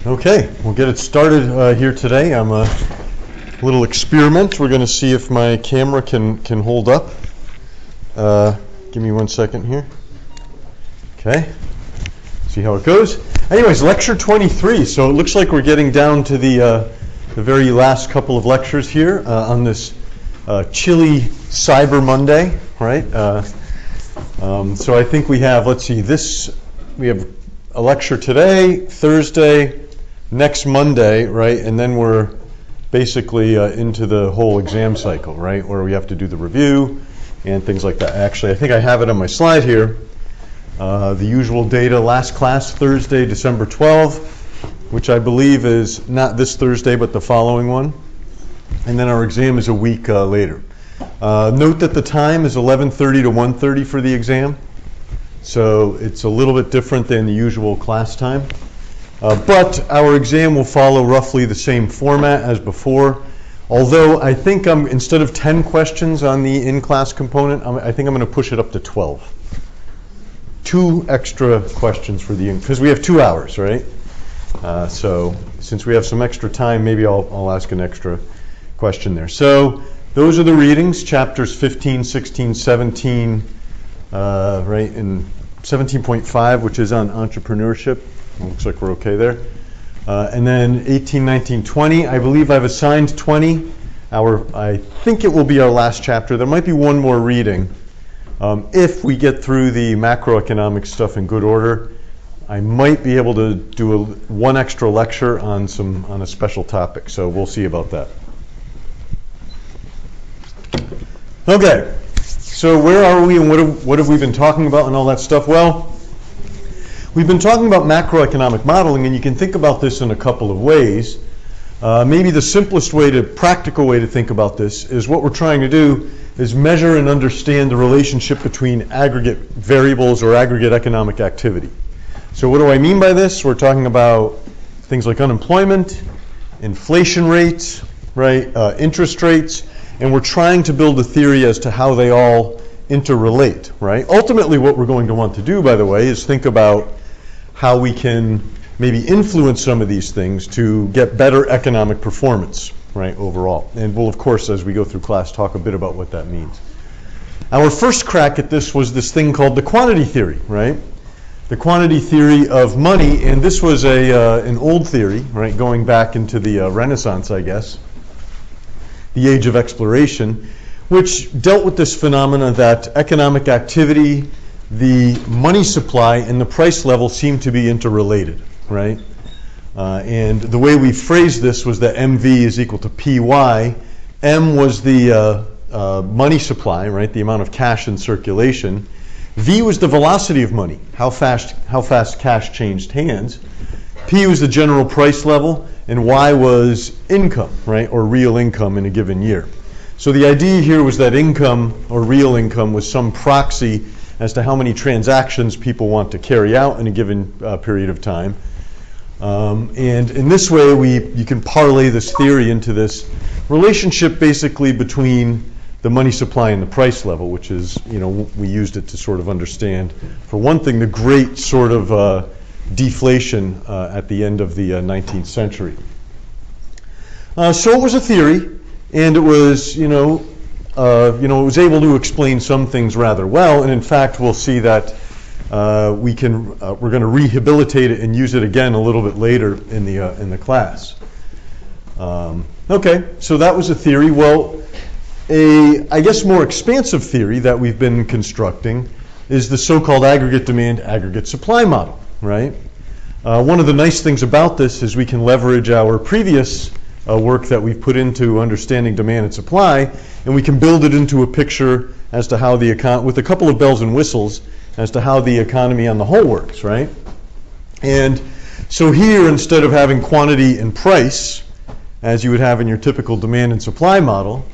Okay, we'll get it started here today. I'm a little experiment. We're going to see if my camera can hold up. Give me 1 second here. Okay, see how it goes. Anyways, lecture 23. So it looks like we're getting down to the very last couple of lectures here on this chilly Cyber Monday, right? So I think we have, let's see, we have a lecture today, Thursday, next Monday, right? And then we're basically into the whole exam cycle, right? Where we have to do the review and things like that. Actually, I think I have it on my slide here. The usual data, last class, Thursday, December 12th, which I believe is not this Thursday, but the following one. And then our exam is a week later. Note that the time is 11:30 to 1:30 for the exam. So it's a little bit different than the usual class time. But our exam will follow roughly the same format as before. Although I think instead of 10 questions on the in-class component, I think I'm going to push it up to 12. 2 extra questions for because we have 2 hours, right? So since we have some extra time, maybe I'll ask an extra question there. So those are the readings, chapters 15, 16, 17, right, and 17.5, which is on entrepreneurship. Looks like we're okay there. And then 18, 19, 20. I believe I've assigned 20. I think it will be our last chapter. There might be one more reading. If we get through the macroeconomic stuff in good order, I might be able to do one extra lecture on a special topic. So we'll see about that. Okay. So where are we and what have we been talking about and all that stuff? Well, we've been talking about macroeconomic modeling, and you can think about this in a couple of ways. Maybe the simplest practical way to think about this is what we're trying to do is measure and understand the relationship between aggregate variables or aggregate economic activity. So what do I mean by this? We're talking about things like unemployment, inflation rates, right, interest rates, and we're trying to build a theory as to how they all interrelate, right? Ultimately, what we're going to want to do, by the way, is think about how we can maybe influence some of these things to get better economic performance, right, overall. And we'll, of course, as we go through class, talk a bit about what that means. Our first crack at this was this thing called the quantity theory, right? The quantity theory of money, and this was an old theory, right, going back into the Renaissance, I guess, the age of exploration, which dealt with this phenomena that economic activity, the money supply, and the price level seem to be interrelated, right? And the way we phrased this was that MV is equal to PY. M was the money supply, right, the amount of cash in circulation. V was the velocity of money, how fast cash changed hands. P was the general price level, and Y was income, right, or real income in a given year. So the idea here was that income, or real income, was some proxy as to how many transactions people want to carry out in a given period of time. And in this way, you can parlay this theory into this relationship basically between the money supply and the price level, which is, we used it to sort of understand, for one thing, the great sort of deflation at the end of the 19th century. So it was a theory. And it was, it was able to explain some things rather well. And in fact, we'll see that we're going to rehabilitate it and use it again a little bit later in the class. Okay, so that was a theory. Well, I guess more expansive theory that we've been constructing is the so-called aggregate demand, aggregate supply model, right? One of the nice things about this is we can leverage our previous work that we've put into understanding demand and supply, and we can build it into a picture as to how with a couple of bells and whistles, as to how the economy on the whole works, right? And so here, instead of having quantity and price, as you would have in your typical demand and supply model,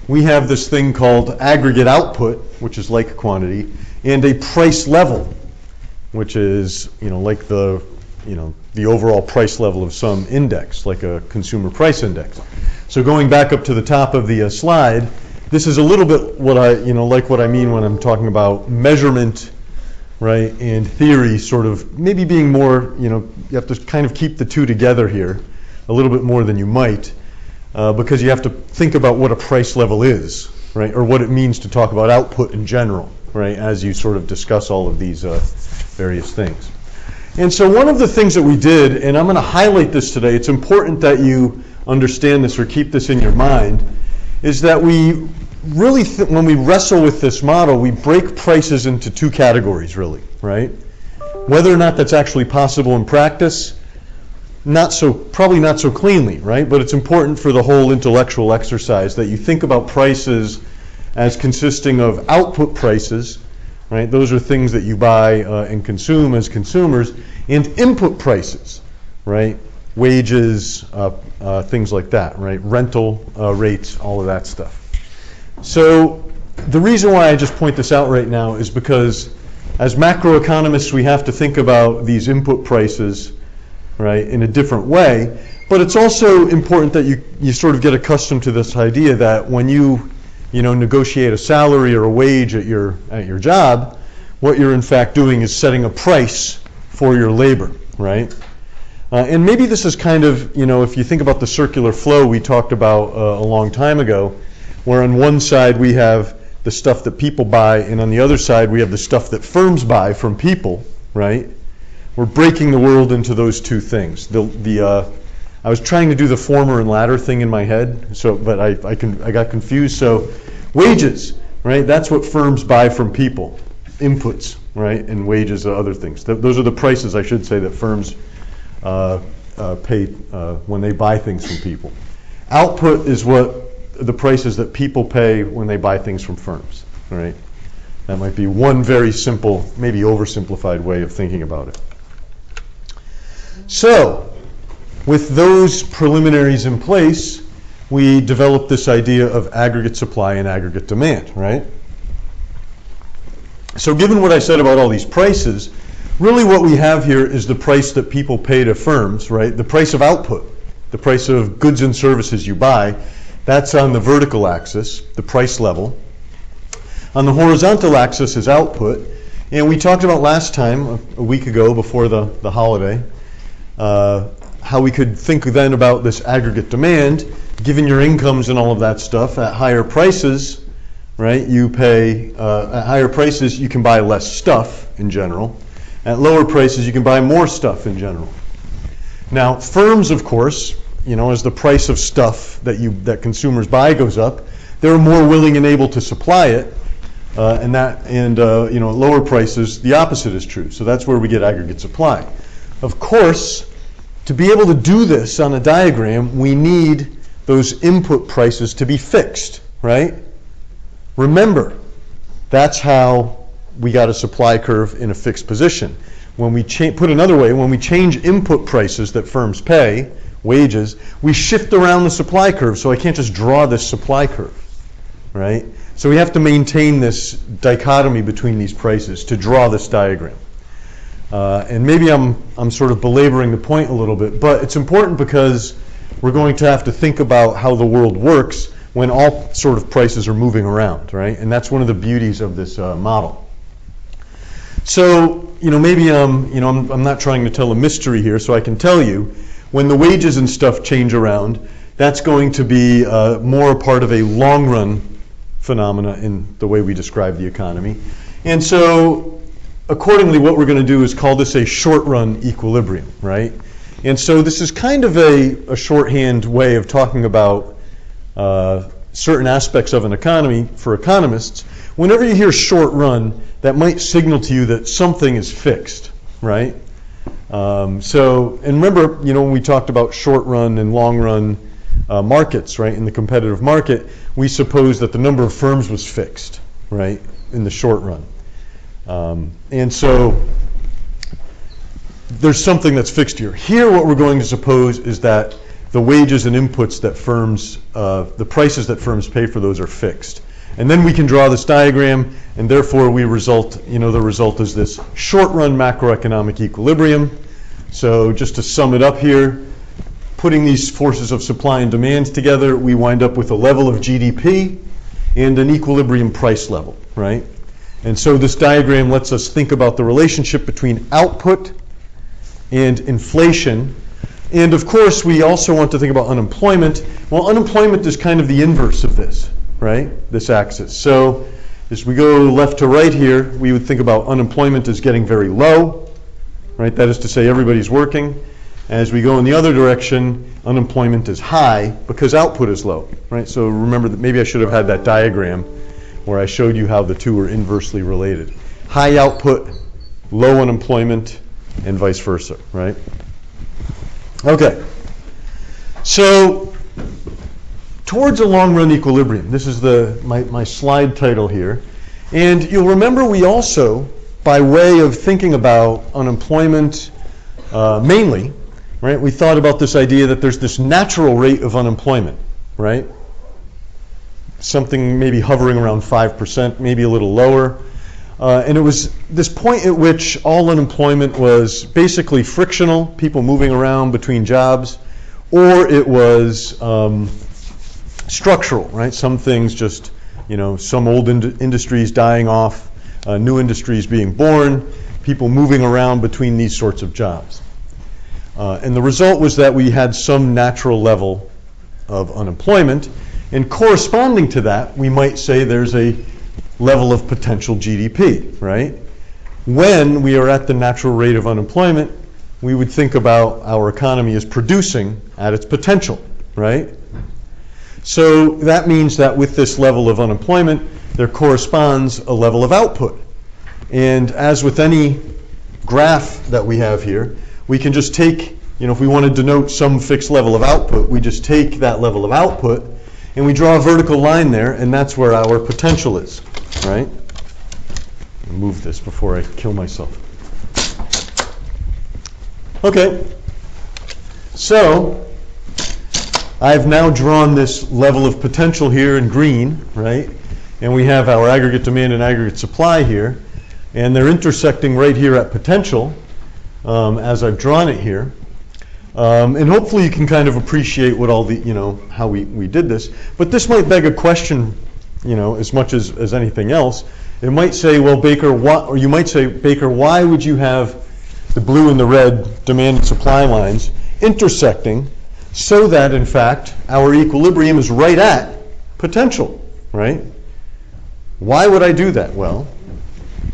we have this thing called aggregate output, which is like quantity, and a price level, which is, like the overall price level of some index, like a consumer price index. So going back up to the top of the slide, this is a little bit like what I mean when I'm talking about measurement right, and theory sort of maybe being more, you have to kind of keep the two together here a little bit more than you might, because you have to think about what a price level is, right, or what it means to talk about output in general, right, as you sort of discuss all of these various things. And so one of the things that we did, and I'm going to highlight this today, it's important that you understand this or keep this in your mind, is that we really, when we wrestle with this model, we break prices into two categories, really, right? Whether or not that's actually possible in practice, probably not so cleanly, right? But it's important for the whole intellectual exercise that you think about prices as consisting of output prices, right? Those are things that you buy and consume as consumers, and input prices, right? Wages, things like that, right? Rental rates, all of that stuff. So the reason why I just point this out right now is because as macroeconomists, we have to think about these input prices, right, in a different way. But it's also important that you sort of get accustomed to this idea that when you negotiate a salary or a wage at your job, what you're in fact doing is setting a price for your labor, right? And maybe this is kind of, if you think about the circular flow we talked about a long time ago, where on one side we have the stuff that people buy, and on the other side we have the stuff that firms buy from people, right? We're breaking the world into those two things. I was trying to do the former and latter thing in my head, but I got confused. So wages, right? That's what firms buy from people, inputs, right? And wages are other things. Those are the prices, I should say, that firms pay when they buy things from people. Output is the prices that people pay when they buy things from firms, right? That might be one very simple, maybe oversimplified way of thinking about it. So, with those preliminaries in place, we developed this idea of aggregate supply and aggregate demand, right? So given what I said about all these prices, really what we have here is the price that people pay to firms, right? The price of output, the price of goods and services you buy. That's on the vertical axis, the price level. On the horizontal axis is output. And we talked about last time, a week ago before the holiday, how we could think then about this aggregate demand, given your incomes and all of that stuff. At higher prices, right, you pay, at higher prices you can buy less stuff in general. At lower prices you can buy more stuff in general. Now firms, of course, as the price of stuff that consumers buy goes up, they're more willing and able to supply it, and at lower prices the opposite is true. So that's where we get aggregate supply. Of course, to be able to do this on a diagram, we need those input prices to be fixed, right? Remember, that's how we got a supply curve in a fixed position. When we put another way, when we change input prices that firms pay, wages, we shift around the supply curve, so I can't just draw this supply curve, right? So we have to maintain this dichotomy between these prices to draw this diagram. And maybe I'm sort of belaboring the point a little bit, but it's important because we're going to have to think about how the world works when all sort of prices are moving around, right? And that's one of the beauties of this model. So, maybe I'm not trying to tell a mystery here, so I can tell you, when the wages and stuff change around, that's going to be more a part of a long-run phenomena in the way we describe the economy. And so, accordingly, what we're going to do is call this a short-run equilibrium, right? And so this is kind of a shorthand way of talking about certain aspects of an economy for economists. Whenever you hear short-run, that might signal to you that something is fixed, right? And remember, when we talked about short-run and long-run markets, right, in the competitive market, we supposed that the number of firms was fixed, right, in the short run. And so there's something that's fixed here. Here, what we're going to suppose is that the wages and inputs that firms, the prices that firms pay for those are fixed. And then we can draw this diagram, and therefore the result is this short-run macroeconomic equilibrium. So just to sum it up here, putting these forces of supply and demand together, we wind up with a level of GDP and an equilibrium price level, right? And so this diagram lets us think about the relationship between output and inflation. And of course, we also want to think about unemployment. Well, unemployment is kind of the inverse of this, right? This axis. So as we go left to right here, we would think about unemployment as getting very low, right? That is to say everybody's working. As we go in the other direction, unemployment is high because output is low, right? So remember that maybe I should have had that diagram where I showed you how the two are inversely related. High output, low unemployment, and vice versa, right? Okay, so towards a long-run equilibrium, this is my slide title here, and you'll remember we also, by way of thinking about unemployment mainly, right, we thought about this idea that there's this natural rate of unemployment, right? Something maybe hovering around 5%, maybe a little lower. And it was this point at which all unemployment was basically frictional, people moving around between jobs, or it was structural, right? Some things just, some old industries dying off, new industries being born, people moving around between these sorts of jobs. And the result was that we had some natural level of unemployment. And corresponding to that, we might say there's a level of potential GDP, right? When we are at the natural rate of unemployment, we would think about our economy as producing at its potential, right? So that means that with this level of unemployment, there corresponds a level of output. And as with any graph that we have here, we can just take, if we want to denote some fixed level of output, we just take that level of output and we draw a vertical line there, and that's where our potential is, right? I'll move this before I kill myself. Okay, so I've now drawn this level of potential here in green, right? And we have our aggregate demand and aggregate supply here, and they're intersecting right here at potential, as I've drawn it here. And hopefully you can kind of appreciate what all the, how we did this. But this might beg a question, as much as anything else. It might say, well, Baker, you might say, Baker, why would you have the blue and the red demand and supply lines intersecting so that, in fact, our equilibrium is right at potential, right? Why would I do that? Well,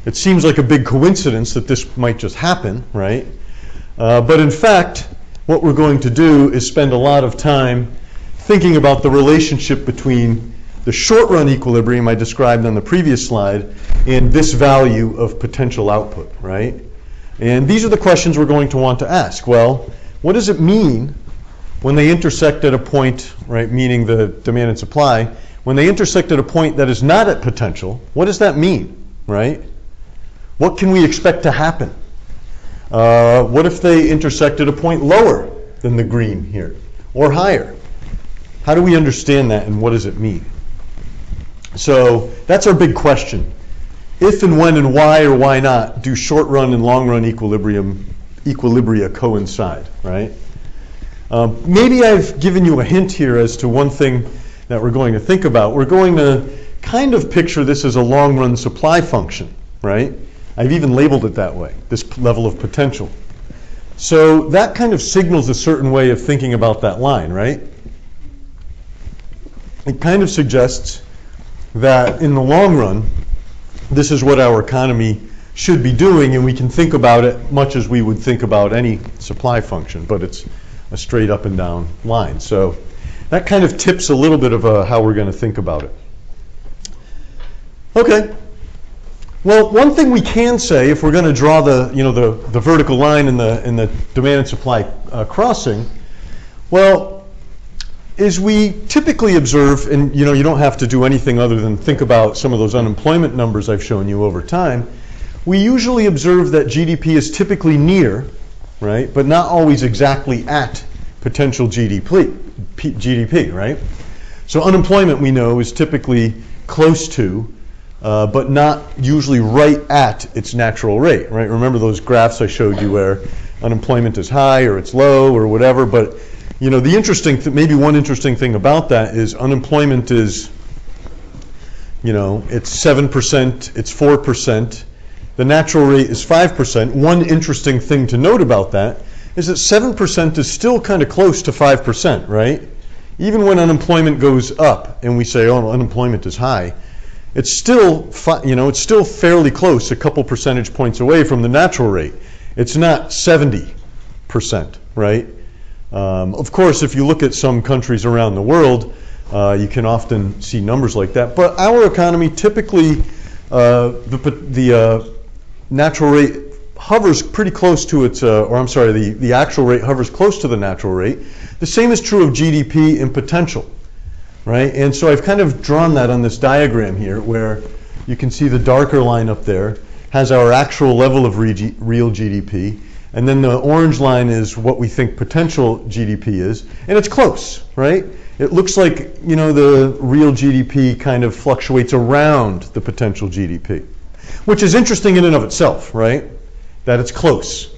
it seems like a big coincidence that this might just happen, right? But in fact, what we're going to do is spend a lot of time thinking about the relationship between the short-run equilibrium I described on the previous slide and this value of potential output, right? And these are the questions we're going to want to ask. Well, what does it mean when they intersect at a point, right, meaning the demand and supply, when they intersect at a point that is not at potential? What does that mean, right? What can we expect to happen? What if they intersect at a point lower than the green here, or higher? How do we understand that, and what does it mean? So that's our big question. If and when and why or why not do short-run and long-run equilibria coincide, right? Maybe I've given you a hint here as to one thing that we're going to think about. We're going to kind of picture this as a long-run supply function, right? I've even labeled it that way, this level of potential. So that kind of signals a certain way of thinking about that line, right? It kind of suggests that in the long run, this is what our economy should be doing, and we can think about it much as we would think about any supply function, but it's a straight up and down line. So that kind of tips a little bit of how we're going to think about it. Okay. Well, one thing we can say, if we're going to draw the vertical line in the demand and supply crossing, well, is we typically observe, and you don't have to do anything other than think about some of those unemployment numbers I've shown you over time. We usually observe that GDP is typically near, right, but not always exactly at potential GDP, right? So unemployment, we know, is typically close to, but not usually right at its natural rate, right? Remember those graphs I showed you where unemployment is high or it's low or whatever, but the interesting, maybe one interesting thing about that is unemployment is, it's 7%, it's 4%. The natural rate is 5%. One interesting thing to note about that is that 7% is still kind of close to 5%, right? Even when unemployment goes up and we say, oh, unemployment is high, it's still, it's still fairly close, a couple percentage points away from the natural rate. It's not 70%, right? Of course, if you look at some countries around the world, you can often see numbers like that. But our economy typically, the natural rate hovers pretty close to its, the actual rate hovers close to the natural rate. The same is true of GDP and potential, right? And so I've kind of drawn that on this diagram here where you can see the darker line up there has our actual level of real GDP, and then the orange line is what we think potential GDP is, and it's close, right? It looks like, the real GDP kind of fluctuates around the potential GDP, which is interesting in and of itself, right? That it's close.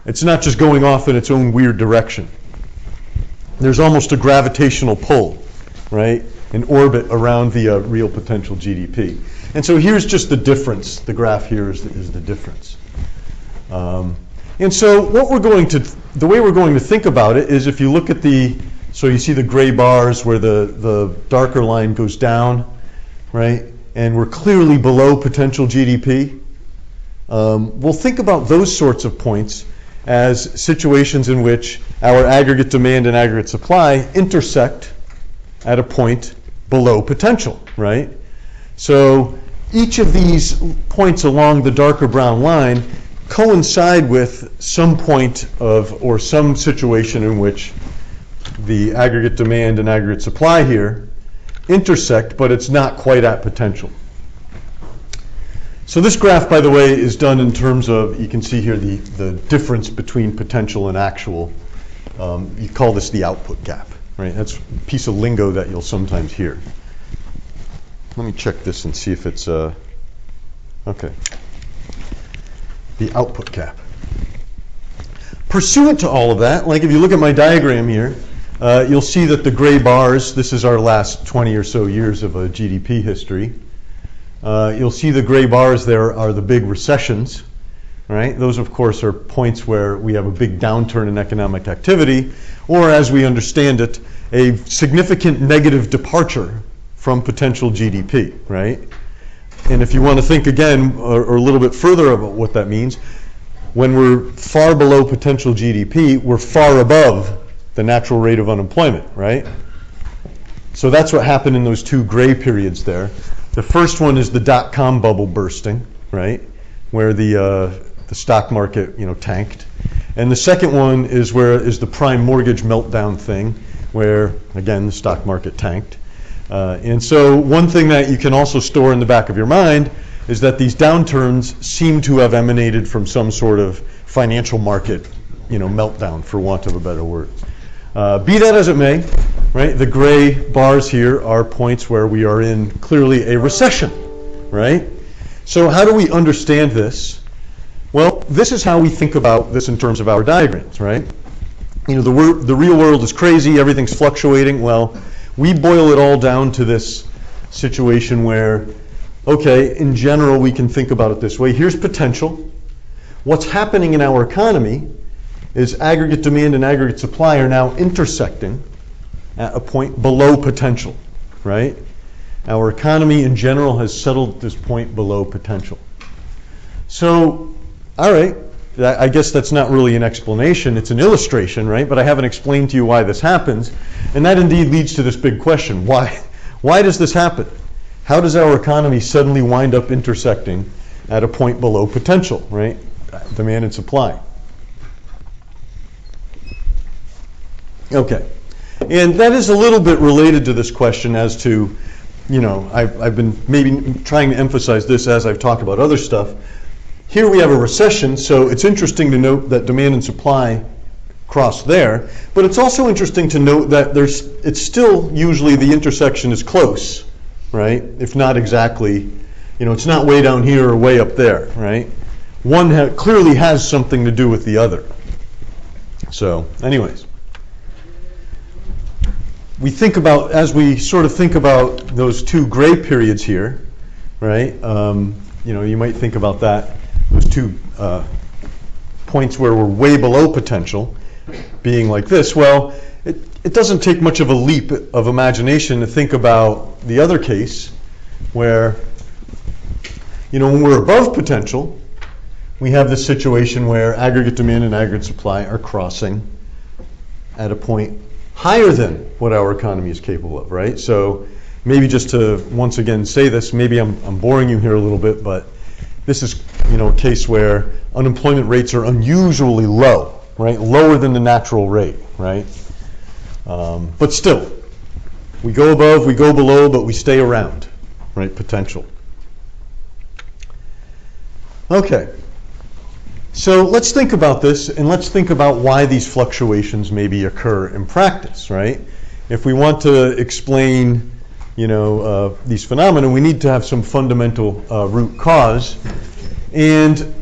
It's not just going off in its own weird direction. There's almost a gravitational pull, right? An orbit around the real potential GDP. And so here's just the difference. The graph here is the difference. And so the way we're going to think about it is if you look at so you see the gray bars where the darker line goes down, right? And we're clearly below potential GDP. We'll think about those sorts of points as situations in which our aggregate demand and aggregate supply intersect at a point below potential, right? So each of these points along the darker brown line coincide with some point or some situation in which the aggregate demand and aggregate supply here intersect, but it's not quite at potential. So this graph, by the way, is done in terms of, you can see here the difference between potential and actual. You call this the output gap, right? That's a piece of lingo that you'll sometimes hear. Let me check this and see if it's, okay. The output gap. Pursuant to all of that, like if you look at my diagram here, you'll see that the gray bars, this is our last 20 or so years of a GDP history. You'll see the gray bars there are the big recessions, right? Those, of course, are points where we have a big downturn in economic activity, or as we understand it, a significant negative departure from potential GDP, right? And if you want to think again, or a little bit further about what that means, when we're far below potential GDP, we're far above the natural rate of unemployment, right? So that's what happened in those two gray periods there. The first one is the dot-com bubble bursting, right, where the stock market, tanked. And the second one is the prime mortgage meltdown thing, where, again, the stock market tanked. And so one thing that you can also store in the back of your mind is that these downturns seem to have emanated from some sort of financial market, meltdown, for want of a better word. Be that as it may, right, the gray bars here are points where we are in clearly a recession, right? So how do we understand this? Well, this is how we think about this in terms of our diagrams, right? The real world is crazy, everything's fluctuating. Well, we boil it all down to this situation where, okay, in general, we can think about it this way. Here's potential. What's happening in our economy is aggregate demand and aggregate supply are now intersecting at a point below potential, right? Our economy in general has settled at this point below potential. So, all right, I guess that's not really an explanation, it's an illustration, right? But I haven't explained to you why this happens. And that indeed leads to this big question. Why does this happen? How does our economy suddenly wind up intersecting at a point below potential, right? Demand and supply. Okay. And that is a little bit related to this question as to, I've been maybe trying to emphasize this as I've talked about other stuff. Here we have a recession, so it's interesting to note that demand and supply cross there, but it's also interesting to note that it's still usually the intersection is close, right? If not exactly, it's not way down here or way up there, right? One clearly has something to do with the other. So, anyways. we think about, as we sort of think about those two gray periods here, right? You might think about that, those two points where we're way below potential being like this. Well, it doesn't take much of a leap of imagination to think about the other case where, when we're above potential, we have this situation where aggregate demand and aggregate supply are crossing at a point higher than what our economy is capable of, right? So maybe just to once again say this, maybe I'm boring you here a little bit, but this is a case where unemployment rates are unusually low, right? Lower than the natural rate, right? But still, we go above, we go below, but we stay around, right? Potential. Okay. So let's think about this, and let's think about why these fluctuations maybe occur in practice, right? If we want to explain, these phenomena, we need to have some fundamental root cause. And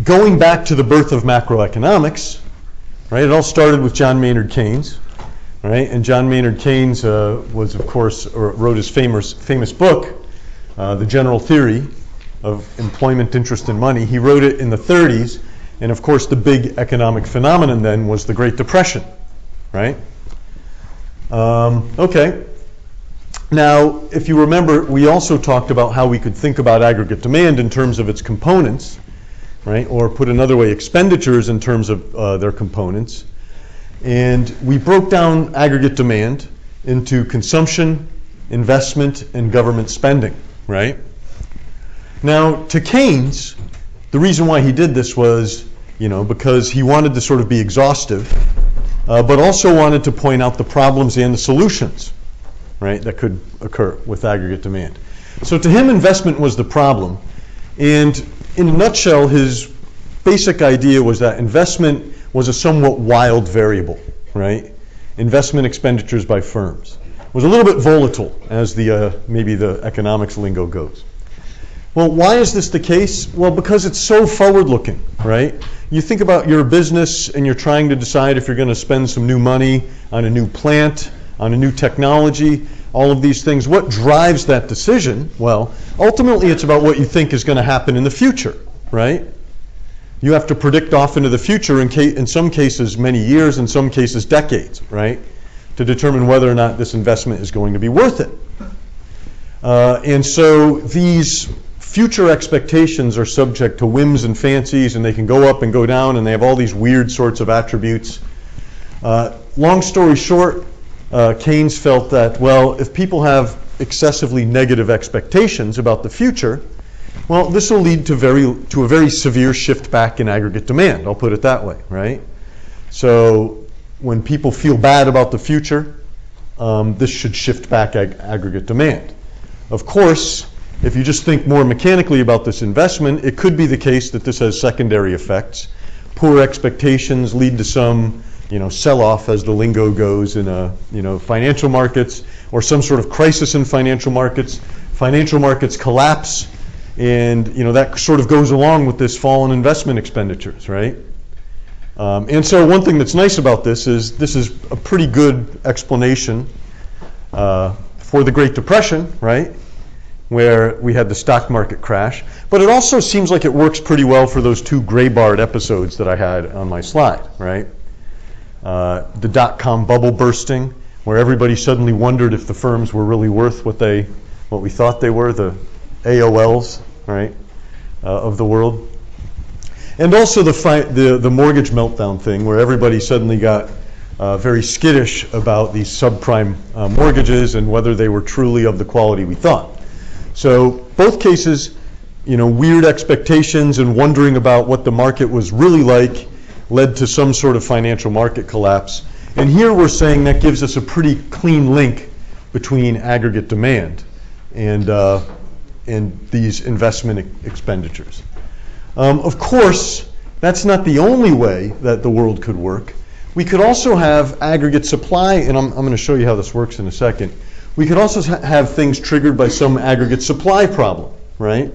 going back to the birth of macroeconomics, right? It all started with John Maynard Keynes, right? And John Maynard Keynes was, of course, wrote his famous book, The General Theory of Employment, Interest, and Money. He wrote it in the 30s, and of course the big economic phenomenon then was the Great Depression, right? Okay. Now, if you remember, we also talked about how we could think about aggregate demand in terms of its components, right? Or put another way, expenditures in terms of their components. And we broke down aggregate demand into consumption, investment, and government spending, right? Now, to Keynes, the reason why he did this was, because he wanted to sort of be exhaustive, but also wanted to point out the problems and the solutions, right, that could occur with aggregate demand. So to him, investment was the problem. And in a nutshell, his basic idea was that investment was a somewhat wild variable, right? Investment expenditures by firms was a little bit volatile, as maybe the economics lingo goes. Well, why is this the case? Well, because it's so forward-looking, right? You think about your business and you're trying to decide if you're going to spend some new money on a new plant, on a new technology, all of these things. What drives that decision? Well, ultimately it's about what you think is going to happen in the future, right? You have to predict off into the future, in some cases many years, in some cases decades, right? To determine whether or not this investment is going to be worth it. And so these future expectations are subject to whims and fancies, and they can go up and go down, and they have all these weird sorts of attributes. Long story short, Keynes felt that, well, if people have excessively negative expectations about the future, well, this will lead to a very severe shift back in aggregate demand. I'll put it that way, right? So when people feel bad about the future, this should shift back aggregate demand. Of course, if you just think more mechanically about this investment, it could be the case that this has secondary effects. Poor expectations lead to some, sell-off, as the lingo goes, in financial markets, or some sort of crisis in financial markets. Financial markets collapse, and that sort of goes along with this fall in investment expenditures, right? And so one thing that's nice about this is a pretty good explanation for the Great Depression, right? Where we had the stock market crash. But it also seems like it works pretty well for those two gray-barred episodes that I had on my slide, right? The dot-com bubble bursting, where everybody suddenly wondered if the firms were really worth what we thought they were, the AOLs, right, of the world. And also the mortgage meltdown thing, where everybody suddenly got very skittish about these subprime mortgages and whether they were truly of the quality we thought. So both cases, weird expectations and wondering about what the market was really like led to some sort of financial market collapse. And here we're saying that gives us a pretty clean link between aggregate demand and these investment expenditures. Of course, that's not the only way that the world could work. We could also have aggregate supply, and I'm going to show you how this works in a second. We could also have things triggered by some aggregate supply problem, right?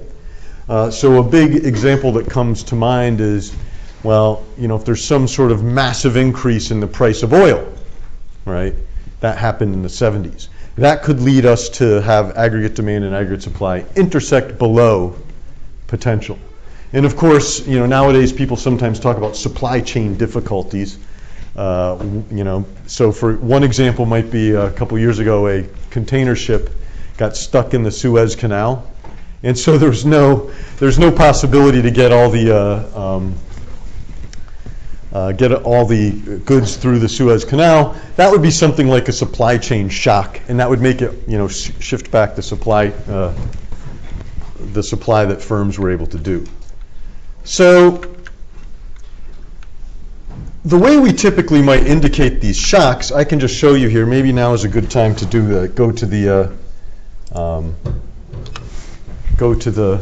So a big example that comes to mind is, well, if there's some sort of massive increase in the price of oil, right? That happened in the 70s. That could lead us to have aggregate demand and aggregate supply intersect below potential. And of course, nowadays people sometimes talk about supply chain difficulties. So for one example might be a couple years ago, a container ship got stuck in the Suez Canal, and so there's no possibility to get all the goods through the Suez Canal. That would be something like a supply chain shock, and that would make it shift back the supply that firms were able to do. So the way we typically might indicate these shocks, I can just show you here. Maybe now is a good time to do go to the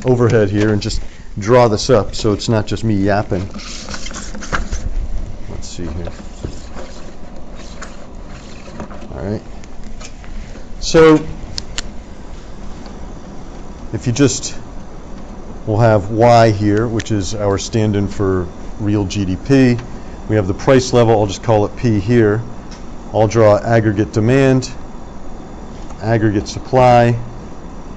overhead here and just draw this up so it's not just me yapping. Let's see here. All right. So if you we'll have Y here, which is our stand-in for real GDP. We have the price level, I'll just call it P here. I'll draw aggregate demand, aggregate supply,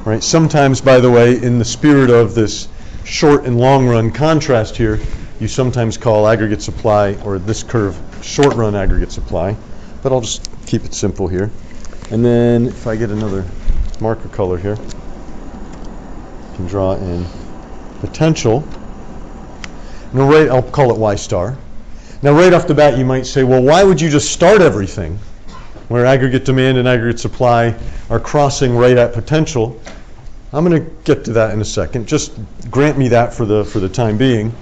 right? Sometimes, by the way, in the spirit of this short and long run contrast here, you sometimes call aggregate supply, or this curve, short run aggregate supply, but I'll just keep it simple here. And then if I get another marker color here, I can draw in potential. Now I'll call it Y star. Now right off the bat you might say, well, why would you just start everything where aggregate demand and aggregate supply are crossing right at potential? I'm going to get to that in a second. Just grant me that for the time being.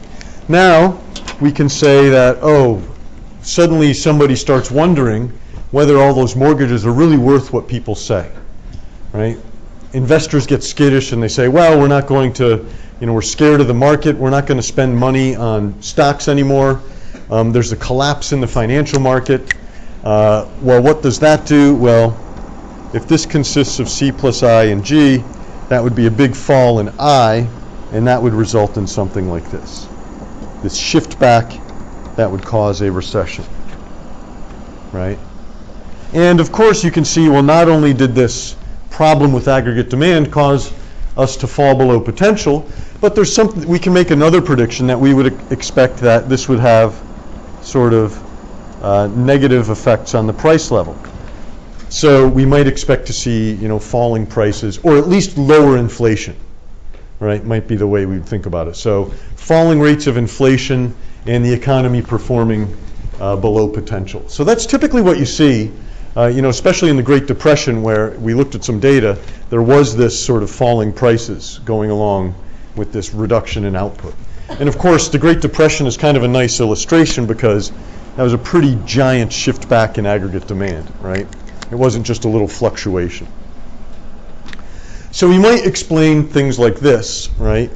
Now we can say that, suddenly somebody starts wondering whether all those mortgages are really worth what people say, right? Investors get skittish and they say, well, we're not going to, we're scared of the market. We're not going to spend money on stocks anymore. There's a collapse in the financial market. Well, what does that do? Well, if this consists of C plus I and G, that would be a big fall in I, and that would result in something like this. This shift back that would cause a recession, right? And of course you can see, well, not only did this problem with aggregate demand cause us to fall below potential, but there's something, we can make another prediction that we would expect that this would have sort of negative effects on the price level. So we might expect to see, falling prices, or at least lower inflation, right? Might be the way we'd think about it. So falling rates of inflation and the economy performing below potential. So that's typically what you see, especially in the Great Depression, where we looked at some data. There was this sort of falling prices going along with this reduction in output. And of course, the Great Depression is kind of a nice illustration because that was a pretty giant shift back in aggregate demand, right? It wasn't just a little fluctuation. So we might explain things like this, right?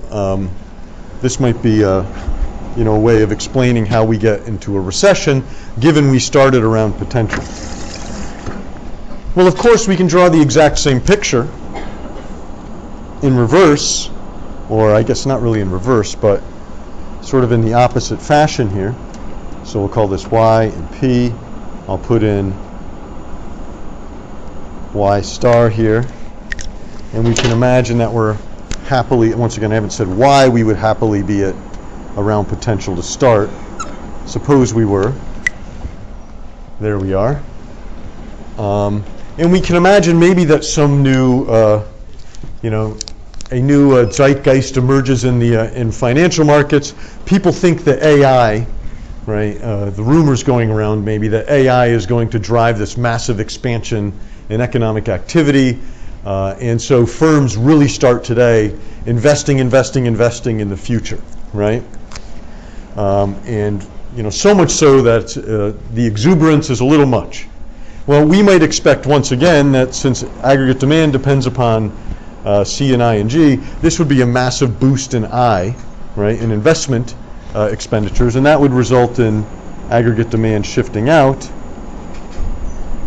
This might be a way of explaining how we get into a recession, given we started around potential. Well, of course, we can draw the exact same picture in reverse, or I guess not really in reverse, but sort of in the opposite fashion here. So we'll call this Y and P. I'll put in Y star here. And we can imagine that we're happily, once again, I haven't said why we would happily be at around potential to start. Suppose we were. There we are. And we can imagine maybe that some new, a new zeitgeist emerges in financial markets. People think that AI, right? The rumors going around maybe that AI is going to drive this massive expansion in economic activity. And so firms really start today investing in the future, right? And so much so that the exuberance is a little much. Well, we might expect once again that since aggregate demand depends upon C and I and G, this would be a massive boost in I, right, in investment expenditures, and that would result in aggregate demand shifting out.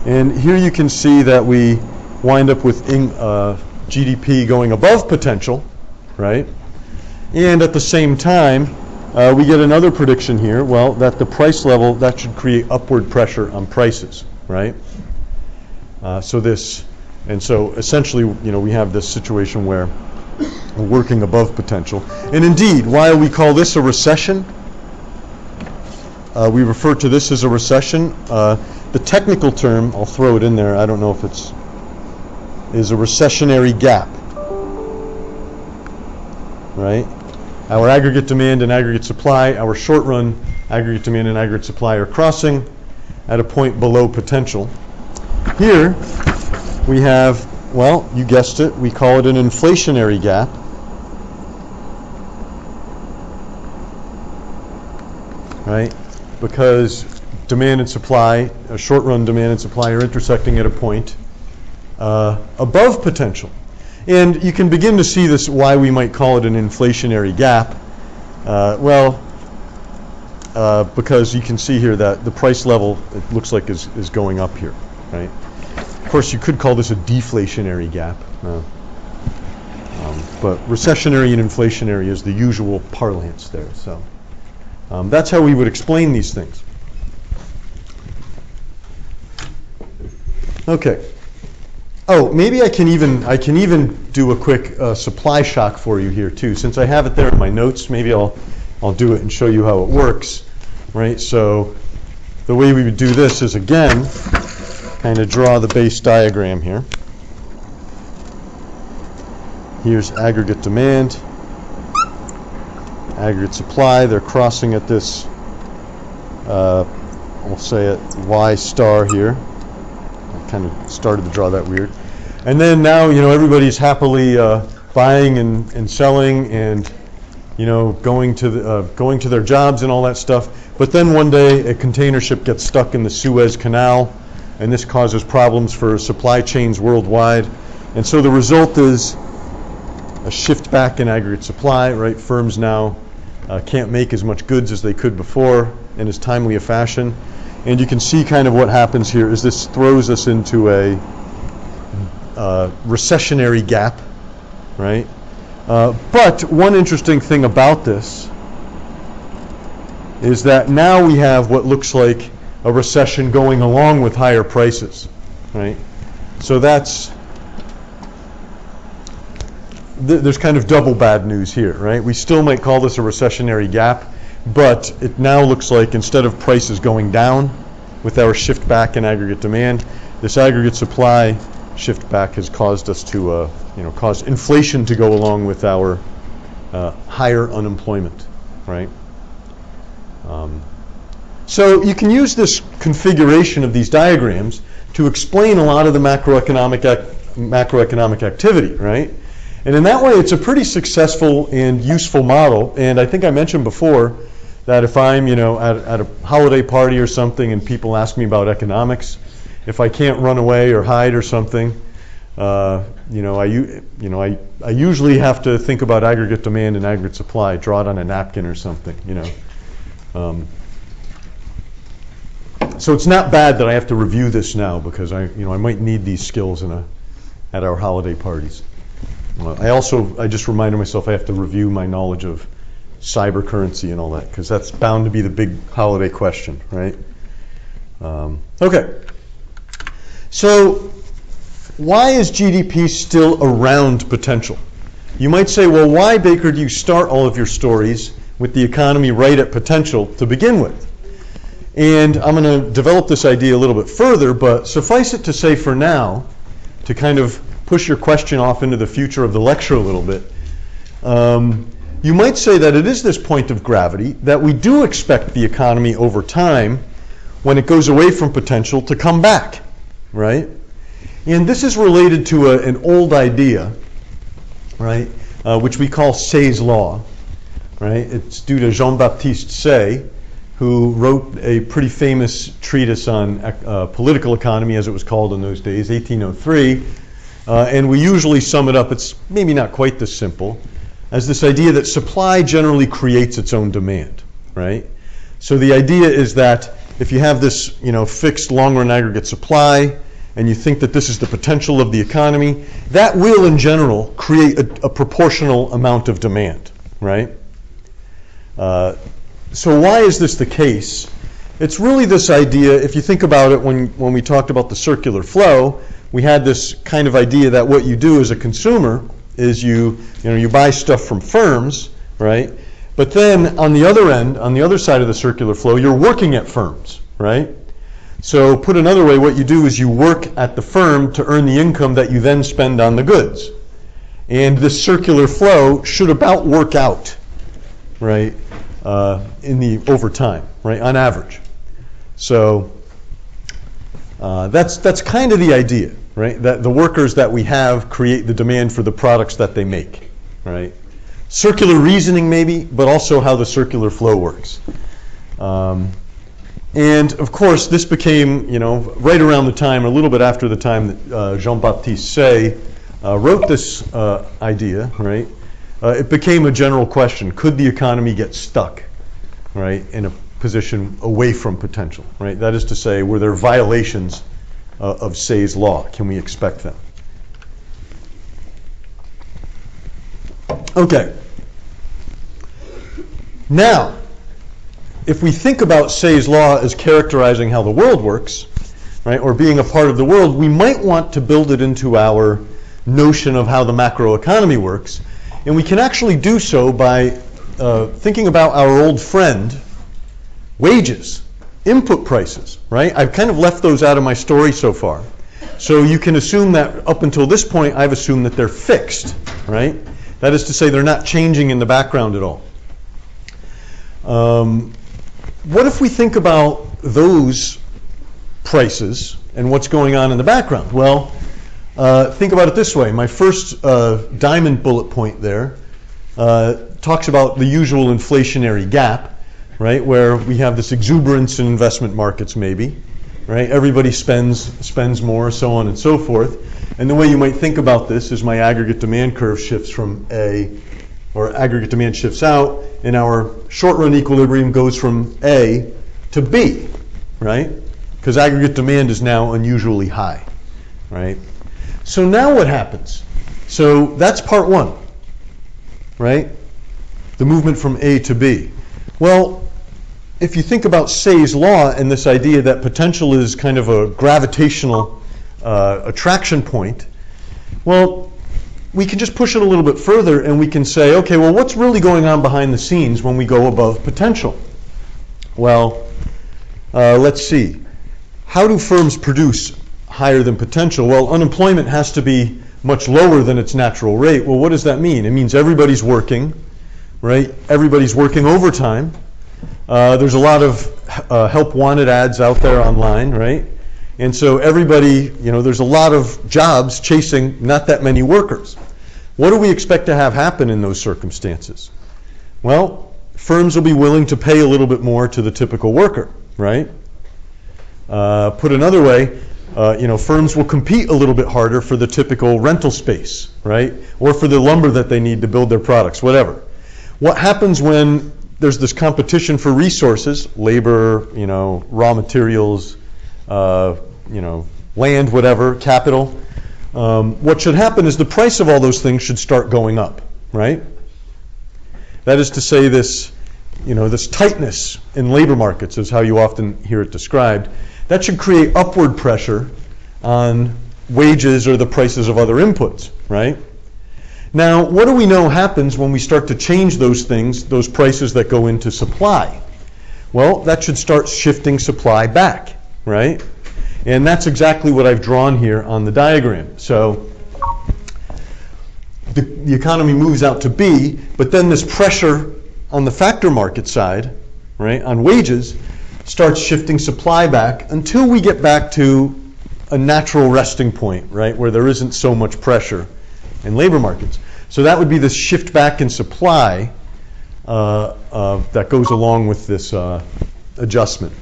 And here you can see that we wind up with GDP going above potential, right? And at the same time, we get another prediction here, well, that the price level, that should create upward pressure on prices, right? So essentially, we have this situation where we're working above potential. And indeed, while we call this a recession, we refer to this as a recession. The technical term, I'll throw it in there, I don't know if is a recessionary gap, right? Our aggregate demand and aggregate supply, our short-run aggregate demand and aggregate supply are crossing at a point below potential. Here we have, well, you guessed it, we call it an inflationary gap. Right? Because demand and supply, short-run demand and supply are intersecting at a point above potential. And you can begin to see this, why we might call it an inflationary gap. Because you can see here that the price level, it looks like, is going up here, right? Of course, you could call this a deflationary gap. But recessionary and inflationary is the usual parlance there. So that's how we would explain these things. Okay. Oh, maybe I can even do a quick supply shock for you here too. Since I have it there in my notes, maybe I'll do it and show you how it works, right? So the way we would do this is, again, kind of draw the base diagram here. Here's aggregate demand, aggregate supply. They're crossing at this, we'll say it Y star here. I kind of started to draw that weird. And then now, everybody's happily buying and selling and, going to their jobs and all that stuff. But then one day a container ship gets stuck in the Suez Canal, and this causes problems for supply chains worldwide. And so the result is a shift back in aggregate supply, right? Firms now can't make as much goods as they could before in as timely a fashion. And you can see kind of what happens here is this throws us into a recessionary gap, right? But one interesting thing about this is that now we have what looks like a recession going along with higher prices, right? So there's kind of double bad news here, right? We still might call this a recessionary gap, but it now looks like instead of prices going down with our shift back in aggregate demand, this aggregate supply shift back has caused us to, cause inflation to go along with our higher unemployment, right? So you can use this configuration of these diagrams to explain a lot of the macroeconomic activity, right? And in that way, it's a pretty successful and useful model. And I think I mentioned before that if I'm, at a holiday party or something and people ask me about economics, if I can't run away or hide or something, I usually have to think about aggregate demand and aggregate supply, draw it on a napkin or something, So it's not bad that I have to review this now because I might need these skills at our holiday parties. I just reminded myself I have to review my knowledge of cyber currency and all that because that's bound to be the big holiday question, right? Okay. So why is GDP still around potential? You might say, well, why, Baker, do you start all of your stories with the economy right at potential to begin with? And I'm going to develop this idea a little bit further, but suffice it to say for now, to kind of push your question off into the future of the lecture a little bit, you might say that it is this point of gravity that we do expect the economy over time, when it goes away from potential, to come back, right? And this is related to an old idea, right, which we call Say's law, right? It's due to Jean-Baptiste Say, who wrote a pretty famous treatise on political economy, as it was called in those days, 1803. And we usually sum it up, it's maybe not quite this simple, as this idea that supply generally creates its own demand, right? So the idea is that if you have this, fixed long-run aggregate supply, and you think that this is the potential of the economy, that will, in general, create a proportional amount of demand, right? So why is this the case? It's really this idea, if you think about it, when we talked about the circular flow, we had this kind of idea that what you do as a consumer is you buy stuff from firms, right? But then on the other end, on the other side of the circular flow, you're working at firms, right? So put another way, what you do is you work at the firm to earn the income that you then spend on the goods. And this circular flow should about work out, right, over time, right, on average. So that's kind of the idea, right, that the workers that we have create the demand for the products that they make, right? Circular reasoning maybe, but also how the circular flow works. And of course, this became, right around the time, a little bit after the time that Jean-Baptiste Say wrote this idea, right? It became a general question: could the economy get stuck, right, in a position away from potential, right? That is to say, were there violations of Say's law? Can we expect them? Okay. Now, if we think about Say's law as characterizing how the world works, right, or being a part of the world, we might want to build it into our notion of how the macroeconomy works. And we can actually do so by thinking about our old friend, wages, input prices, right? I've kind of left those out of my story so far. So you can assume that up until this point, I've assumed that they're fixed, right? That is to say, they're not changing in the background at all. What if we think about those prices and what's going on in the background? Well, think about it this way. My first diamond bullet point there talks about the usual inflationary gap, right, where we have this exuberance in investment markets maybe, right? Everybody spends more, so on and so forth. And the way you might think about this is my aggregate demand curve shifts from A, or aggregate demand shifts out, and our short-run equilibrium goes from A to B, right? Because aggregate demand is now unusually high, right? So now what happens? So that's part one, right? The movement from A to B. Well, if you think about Say's law and this idea that potential is kind of a gravitational attraction point, well, we can just push it a little bit further and we can say, okay, well, what's really going on behind the scenes when we go above potential? Well, let's see. How do firms produce higher than potential? Well, unemployment has to be much lower than its natural rate. Well, what does that mean? It means everybody's working, right? Everybody's working overtime. There's a lot of help wanted ads out there online, right? And so everybody, there's a lot of jobs chasing not that many workers. What do we expect to have happen in those circumstances? Well, firms will be willing to pay a little bit more to the typical worker, right? Put another way, firms will compete a little bit harder for the typical rental space, right? Or for the lumber that they need to build their products, whatever. What happens when there's this competition for resources, labor, raw materials, land, whatever, capital? What should happen is the price of all those things should start going up, right? That is to say, this tightness in labor markets is how you often hear it described. That should create upward pressure on wages or the prices of other inputs, right? Now, what do we know happens when we start to change those things, those prices that go into supply? Well, that should start shifting supply back, right? And that's exactly what I've drawn here on the diagram. So the economy moves out to B, but then this pressure on the factor market side, right, on wages, starts shifting supply back until we get back to a natural resting point, right, where there isn't so much pressure in labor markets. So that would be the shift back in supply that goes along with this adjustment,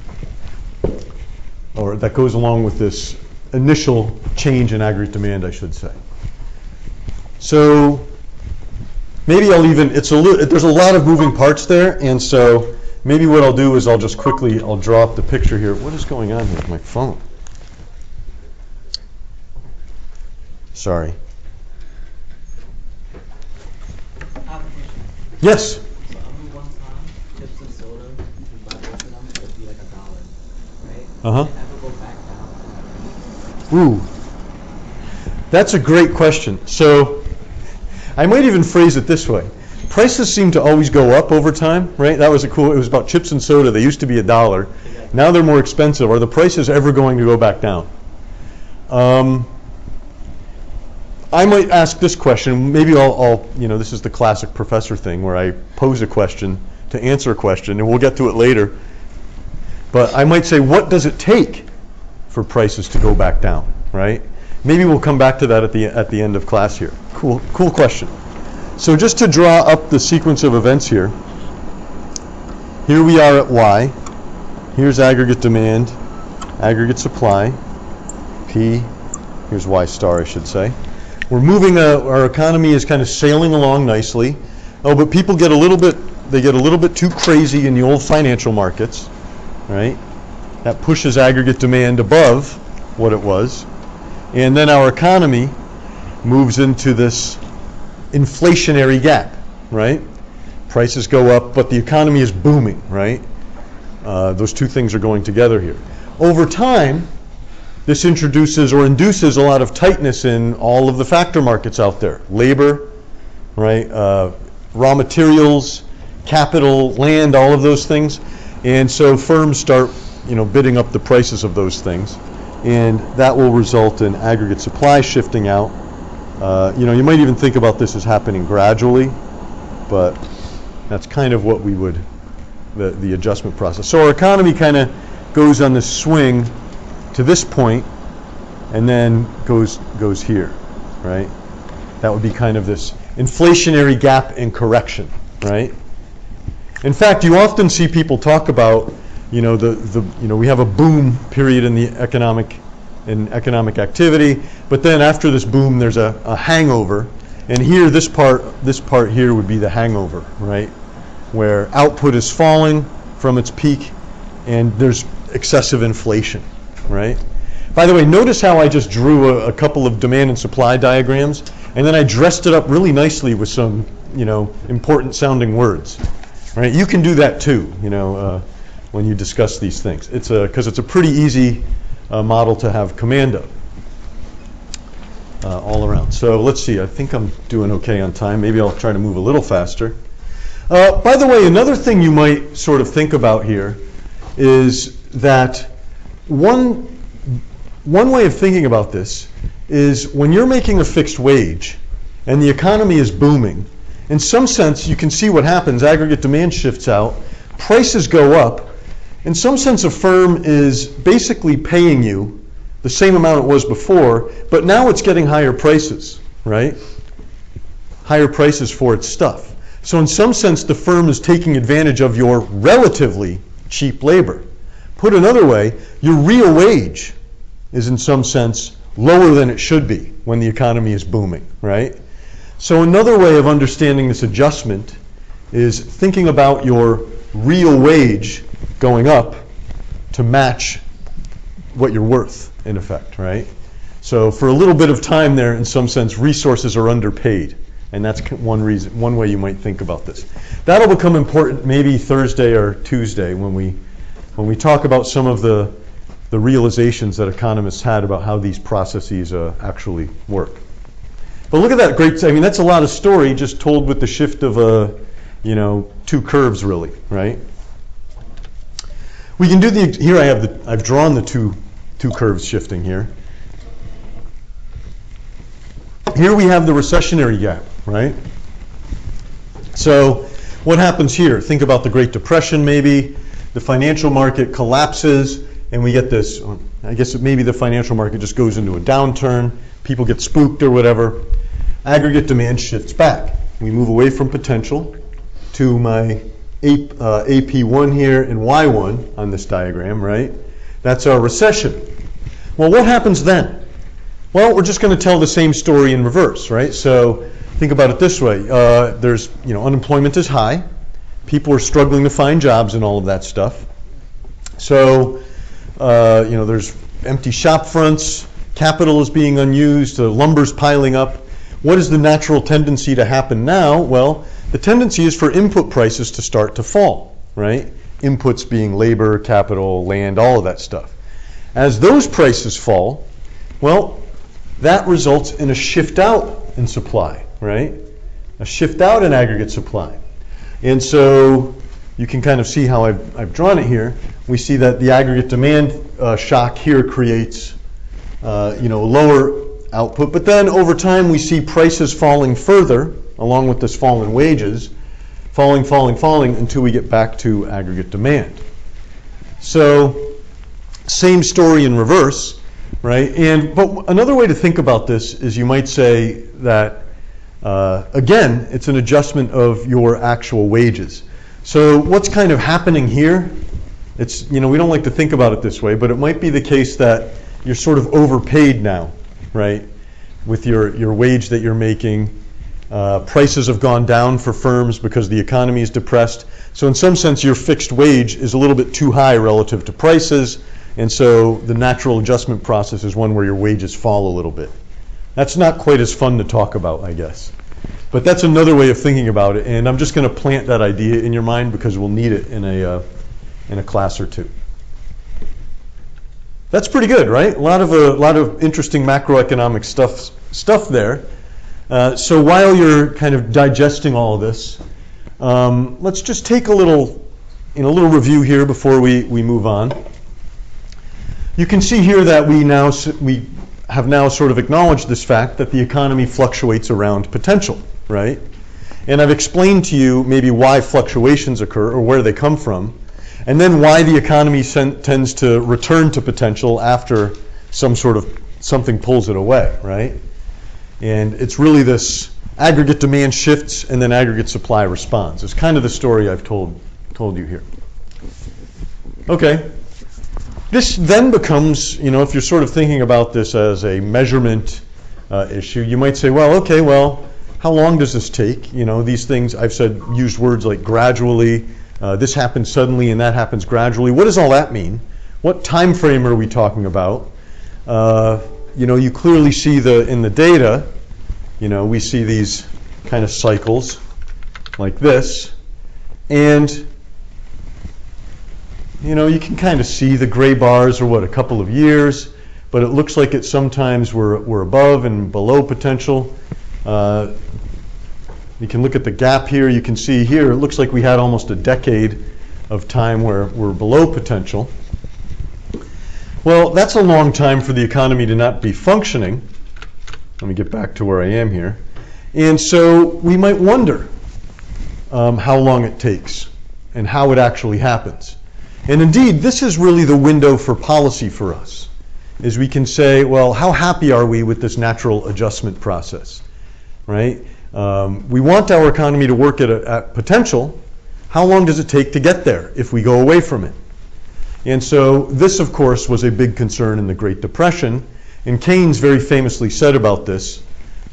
or that goes along with this initial change in aggregate demand, I should say. So maybe there's a lot of moving parts there, and so maybe what I'll do is I'll draw up the picture here. What is going on here with my phone? Sorry. Yes. you buy both of them, it would be like $1, right? Uh-huh. Does it ever go back down to that range? Ooh, that's a great question. So I might even phrase it this way. Prices seem to always go up over time, right? That was it was about chips and soda. They used to be $1. Now they're more expensive. Are the prices ever going to go back down? I might ask this question. Maybe this is the classic professor thing where I pose a question to answer a question, and we'll get to it later. But I might say, what does it take for prices to go back down, right? Maybe we'll come back to that at the end of class here. Cool question. So just to draw up the sequence of events here we are at Y. Here's aggregate demand, aggregate supply, P. Here's Y star, I should say. We're moving, our economy is kind of sailing along nicely. Oh, but people get a little bit too crazy in the old financial markets, right? That pushes aggregate demand above what it was. And then our economy moves into this inflationary gap, right? Prices go up, but the economy is booming, right? Those two things are going together here. Over time, this introduces or induces a lot of tightness in all of the factor markets out there. Labor, right? Raw materials, capital, land, all of those things. And so firms start, bidding up the prices of those things. And that will result in aggregate supply shifting out. You might even think about this as happening gradually, but that's kind of what we would, the adjustment process. So our economy kind of goes on this swing to this point, and then goes here, right? That would be kind of this inflationary gap and correction, right? In fact, you often see people talk about, we have a boom period in the economic activity, but then after this boom, there's a hangover, and here this part here would be the hangover, right? Where output is falling from its peak, and there's excessive inflation, right? By the way, notice how I just drew a couple of demand and supply diagrams, and then I dressed it up really nicely with some, important sounding words, right? You can do that too, when you discuss these things. Because it's a pretty easy model to have command of all around. So let's see, I think I'm doing okay on time. Maybe I'll try to move a little faster. By the way, another thing you might sort of think about here is that one way of thinking about this is when you're making a fixed wage and the economy is booming, in some sense you can see what happens. Aggregate demand shifts out, prices go up. In some sense, a firm is basically paying you the same amount it was before, but now it's getting higher prices, right? Higher prices for its stuff. So in some sense, the firm is taking advantage of your relatively cheap labor. Put another way, your real wage is in some sense lower than it should be when the economy is booming, right? So another way of understanding this adjustment is thinking about your real wage going up to match what you're worth, in effect, right? So for a little bit of time there, in some sense, resources are underpaid. And that's one way you might think about this. That'll become important maybe Thursday or Tuesday when we talk about some of the realizations that economists had about how these processes actually work. But look at that that's a lot of story just told with the shift of two curves really, right? We can do here I've drawn the two curves shifting here. Here we have the recessionary gap, right? So what happens here? Think about the Great Depression maybe. The financial market collapses and we get this, I guess maybe the financial market just goes into a downturn. People get spooked or whatever. Aggregate demand shifts back. We move away from potential to my AP1 here and Y1 on this diagram, right? That's our recession. Well, what happens then? Well, we're just going to tell the same story in reverse, right? So think about it this way. There's, unemployment is high. People are struggling to find jobs and all of that stuff. So, there's empty shop fronts. Capital is being unused. Lumber's piling up. What is the natural tendency to happen now? Well, the tendency is for input prices to start to fall, right? inputs being labor, capital, land, all of that stuff. As those prices fall, well, that results in a shift out in supply, right? A shift out in aggregate supply. And so you can kind of see how I've drawn it here. We see that the aggregate demand shock here creates lower output, but then over time we see prices falling further along with this fall in wages, falling until we get back to aggregate demand. So same story in reverse, right? But another way to think about this is you might say that again, it's an adjustment of your actual wages. So what's kind of happening here? It's, we don't like to think about it this way, but it might be the case that you're sort of overpaid now, right? With your wage that you're making. Prices have gone down for firms because the economy is depressed. So in some sense, your fixed wage is a little bit too high relative to prices, and so the natural adjustment process is one where your wages fall a little bit. That's not quite as fun to talk about, I guess. But that's another way of thinking about it, and I'm just going to plant that idea in your mind because we'll need it in a class or two. That's pretty good, right? A lot of interesting macroeconomic stuff there. So while you're kind of digesting all of this, let's just take a little review here before we move on. You can see here that we have now sort of acknowledged this fact that the economy fluctuates around potential, right? And I've explained to you maybe why fluctuations occur or where they come from, and then why the economy tends to return to potential after something pulls it away, right? And it's really this aggregate demand shifts and then aggregate supply responds. It's kind of the story I've told you here. Okay. This then becomes, if you're sort of thinking about this as a measurement issue, you might say, well, how long does this take? These things, I've used words like gradually, this happens suddenly and that happens gradually. What does all that mean? What time frame are we talking about? You clearly see in the data, we see these kind of cycles like this. And you can kind of see the gray bars are a couple of years, but it looks like sometimes we're above and below potential. You can look at the gap here. You can see here, it looks like we had almost a decade of time where we're below potential. Well, that's a long time for the economy to not be functioning. Let me get back to where I am here. And so we might wonder how long it takes and how it actually happens. And indeed, this is really the window for policy for us, is we can say, well, how happy are we with this natural adjustment process, right? We want our economy to work at potential. How long does it take to get there if we go away from it? And so this, of course, was a big concern in the Great Depression. And Keynes very famously said about this,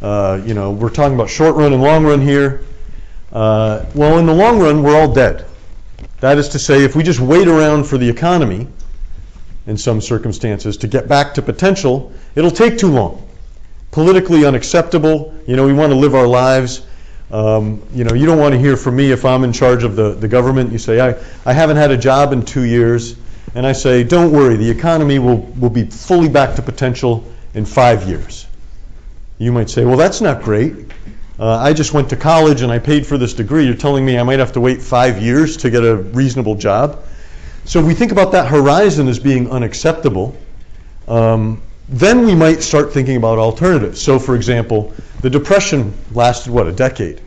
we're talking about short run and long run here. Well, in the long run, we're all dead. That is to say, if we just wait around for the economy, in some circumstances, to get back to potential, it'll take too long. Politically unacceptable. We want to live our lives. You don't want to hear from me if I'm in charge of the government. You say, I haven't had a job in 2 years. And I say, don't worry, the economy will be fully back to potential in 5 years. You might say, well, that's not great. I just went to college and I paid for this degree. You're telling me I might have to wait 5 years to get a reasonable job? So if we think about that horizon as being unacceptable, then we might start thinking about alternatives. So for example, the Depression lasted, a decade,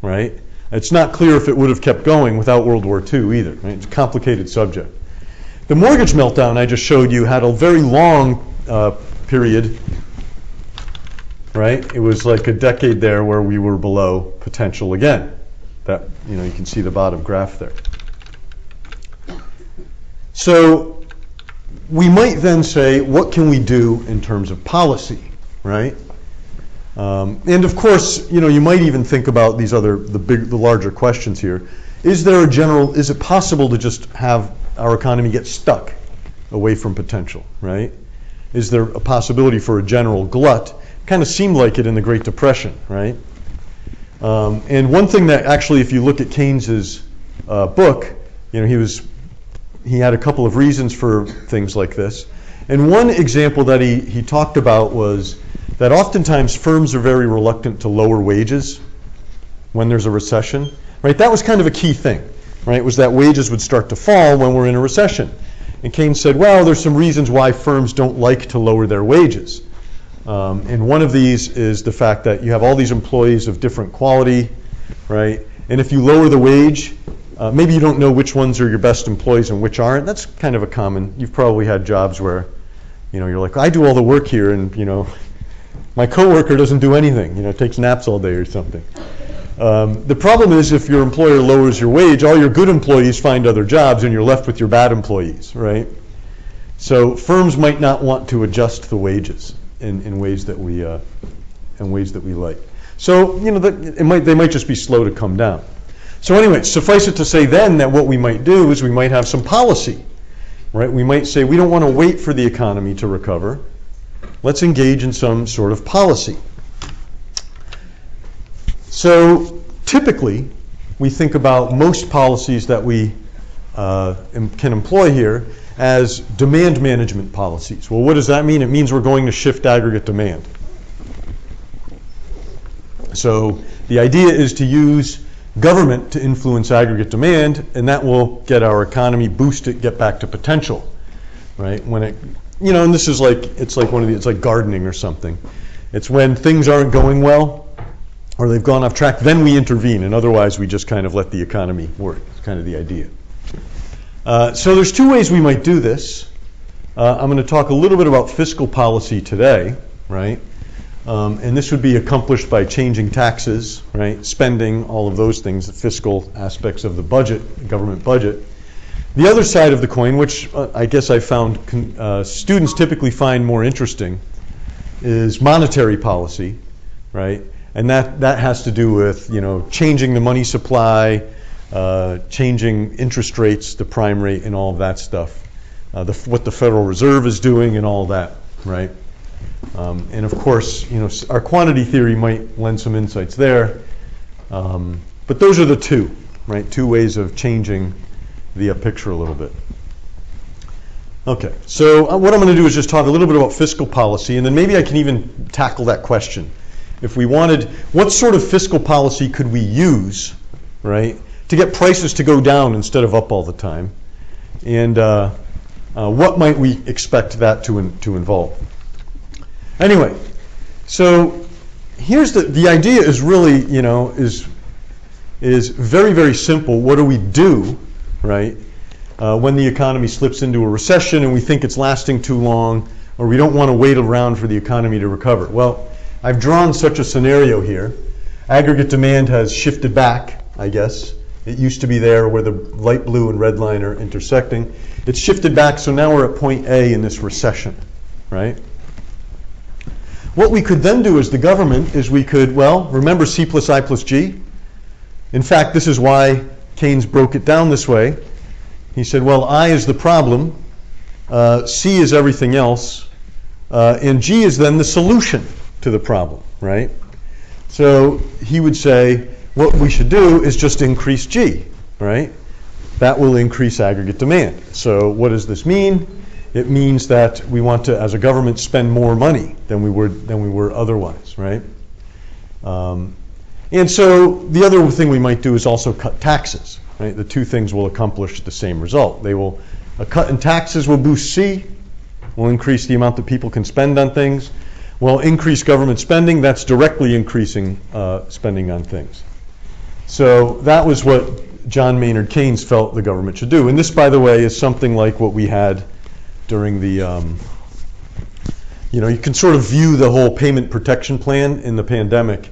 right? It's not clear if it would have kept going without World War II either, right? It's a complicated subject. The mortgage meltdown I just showed you had a very long period, right? It was like a decade there where we were below potential again. That, you can see the bottom graph there. So we might then say, what can we do in terms of policy, right? And of course, you might even think about these the larger questions here. Is it possible to just have our economy get stuck away from potential, right? Is there a possibility for a general glut? Kind of seemed like it in the Great Depression, right? And one thing that actually, if you look at Keynes's book, he had a couple of reasons for things like this. And one example that he talked about was that oftentimes firms are very reluctant to lower wages when there's a recession, right? That was kind of a key thing, right? Was that wages would start to fall when we're in a recession. And Keynes said, well, there's some reasons why firms don't like to lower their wages. And one of these is the fact that you have all these employees of different quality, right? And if you lower the wage, maybe you don't know which ones are your best employees and which aren't. That's kind of a common, you've probably had jobs where, you're like, I do all the work here and, my coworker doesn't do anything, takes naps all day or something. The problem is if your employer lowers your wage, all your good employees find other jobs and you're left with your bad employees, right? So firms might not want to adjust the wages in ways that we like. So they might just be slow to come down. So anyway, suffice it to say then that what we might do is we might have some policy, right? We might say we don't want to wait for the economy to recover. Let's engage in some sort of policy. So typically, we think about most policies that we can employ here as demand management policies. Well, what does that mean? It means we're going to shift aggregate demand. So the idea is to use government to influence aggregate demand, and that will get our economy, boost it, get back to potential, right? When it, and this is like, it's like gardening or something. It's when things aren't going well, or they've gone off track, then we intervene, and otherwise we just kind of let the economy work. It's kind of the idea. So there's two ways we might do this. I'm going to talk a little bit about fiscal policy today, right? And this would be accomplished by changing taxes, right? Spending, all of those things, the fiscal aspects of the budget, the government budget. The other side of the coin, which I guess I found students typically find more interesting, is monetary policy, right? And that has to do with, changing the money supply, changing interest rates, the prime rate, and all of that stuff. What the Federal Reserve is doing and all that, right? And of course, our quantity theory might lend some insights there. But those are the two, right? Two ways of changing the picture a little bit. Okay, so what I'm going to do is just talk a little bit about fiscal policy, and then maybe I can even tackle that question. If we wanted, what sort of fiscal policy could we use, right, to get prices to go down instead of up all the time? And what might we expect that to involve? Anyway, so here's the idea is really, is very, very simple. What do we do, right, when the economy slips into a recession and we think it's lasting too long, or we don't want to wait around for the economy to recover? Well, I've drawn such a scenario here. Aggregate demand has shifted back, I guess. It used to be there where the light blue and red line are intersecting. It's shifted back, so now we're at point A in this recession, right? What we could then do as the government is we could, remember C plus I plus G? In fact, this is why Keynes broke it down this way. He said, I is the problem, C is everything else, and G is then the solution to the problem, right? So he would say, what we should do is just increase G, right? That will increase aggregate demand. So what does this mean? It means that we want to, as a government, spend more money than we were otherwise, right? And so the other thing we might do is also cut taxes, right? The two things will accomplish the same result. A cut in taxes will boost C, will increase the amount that people can spend on things. Well, increase government spending, that's directly increasing spending on things. So that was what John Maynard Keynes felt the government should do. And this, by the way, is something like what we had during the, you can sort of view the whole payment protection plan in the pandemic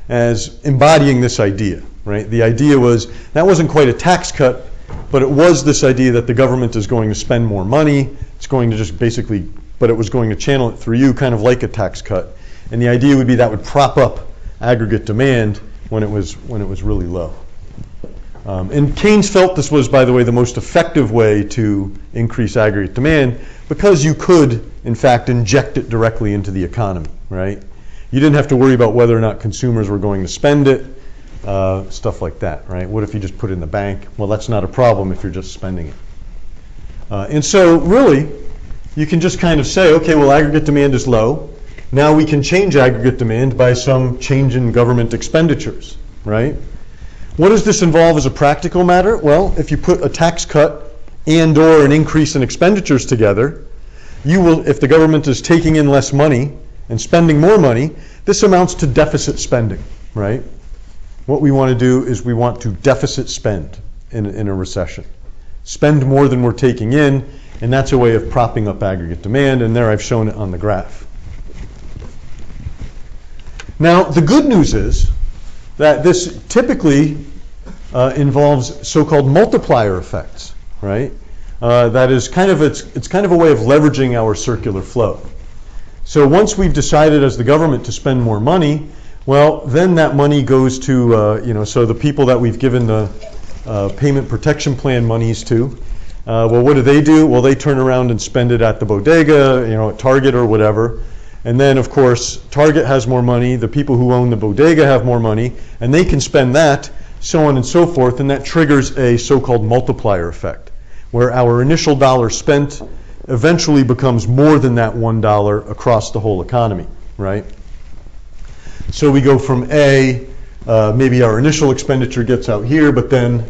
as embodying this idea, right? The idea was, that wasn't quite a tax cut, but it was this idea that the government is going to spend more money, it's going to just basically, but it was going to channel it through you, kind of like a tax cut. And the idea would be that would prop up aggregate demand when it was really low. And Keynes felt this was, by the way, the most effective way to increase aggregate demand because you could, in fact, inject it directly into the economy, right? You didn't have to worry about whether or not consumers were going to spend it. stuff like that, right? What if you just put it in the bank? Well, that's not a problem if you're just spending it. And so really, you can just kind of say, okay, well, aggregate demand is low. Now we can change aggregate demand by some change in government expenditures, right? What does this involve as a practical matter? Well, if you put a tax cut and or an increase in expenditures together, you will, if the government is taking in less money and spending more money, this amounts to deficit spending, right? What we want to do is we want to deficit spend in a recession. Spend more than we're taking in, and that's a way of propping up aggregate demand, and there I've shown it on the graph. Now, the good news is that this typically involves so-called multiplier effects, right? That is kind of, it's kind of a way of leveraging our circular flow. So once we've decided as the government to spend more money, well, then that money goes to, so the people that we've given the payment protection plan monies to, well, what do? Well, they turn around and spend it at the bodega, at Target or whatever. And then, of course, Target has more money, the people who own the bodega have more money, and they can spend that, so on and so forth, and that triggers a so-called multiplier effect, where our initial dollar spent eventually becomes more than that $1 across the whole economy, right? So we go from maybe our initial expenditure gets out here, but then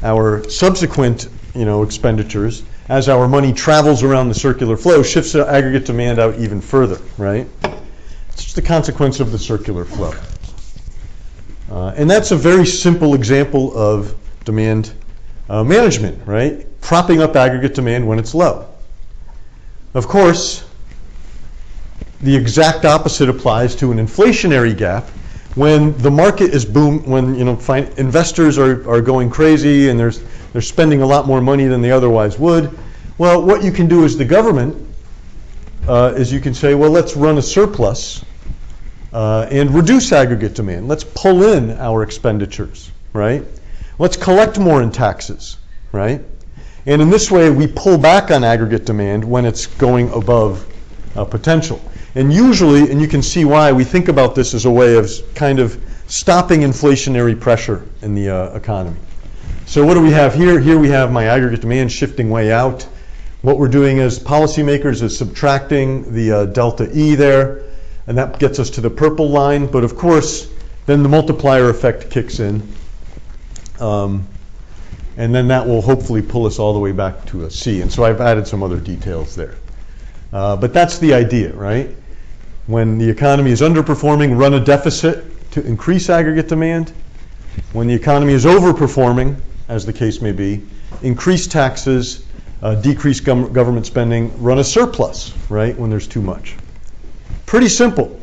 our subsequent, expenditures, as our money travels around the circular flow, shifts the aggregate demand out even further, right? It's just a consequence of the circular flow. And that's a very simple example of demand management, right? Propping up aggregate demand when it's low. Of course, the exact opposite applies to an inflationary gap. When the market is when investors are going crazy and they're spending a lot more money than they otherwise would, well, what you can do as the government is you can say, well, let's run a surplus and reduce aggregate demand. Let's pull in our expenditures, right? Let's collect more in taxes, right? And in this way, we pull back on aggregate demand when it's going above potential. And usually, and you can see why, we think about this as a way of kind of stopping inflationary pressure in the economy. So what do we have here? Here we have my aggregate demand shifting way out. What we're doing as policymakers is subtracting the delta E there, and that gets us to the purple line. But of course, then the multiplier effect kicks in. And then that will hopefully pull us all the way back to a C. And so I've added some other details there. But that's the idea, right? When the economy is underperforming, run a deficit to increase aggregate demand. When the economy is overperforming, as the case may be, increase taxes, decrease government spending, run a surplus, right, when there's too much. Pretty simple.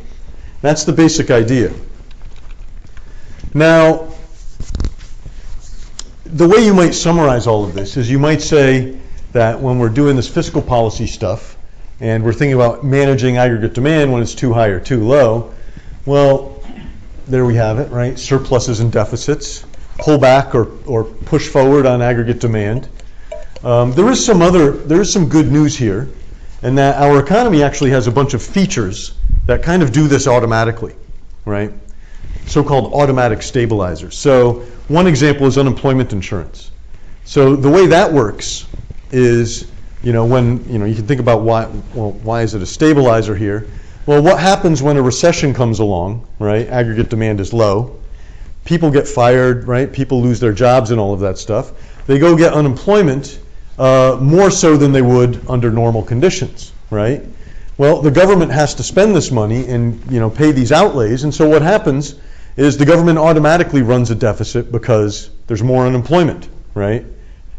That's the basic idea. Now, the way you might summarize all of this is you might say that when we're doing this fiscal policy stuff, and we're thinking about managing aggregate demand when it's too high or too low, well, there we have it, right? Surpluses and deficits, pull back or push forward on aggregate demand. There is some good news here, and that our economy actually has a bunch of features that kind of do this automatically, right? So-called automatic stabilizers. So one example is unemployment insurance. So the way that works is, when, you can think about why is it a stabilizer here? Well, what happens when a recession comes along, right? Aggregate demand is low. People get fired, right? People lose their jobs and all of that stuff. They go get unemployment more so than they would under normal conditions, right? Well, the government has to spend this money and, pay these outlays. And so what happens is the government automatically runs a deficit because there's more unemployment, right?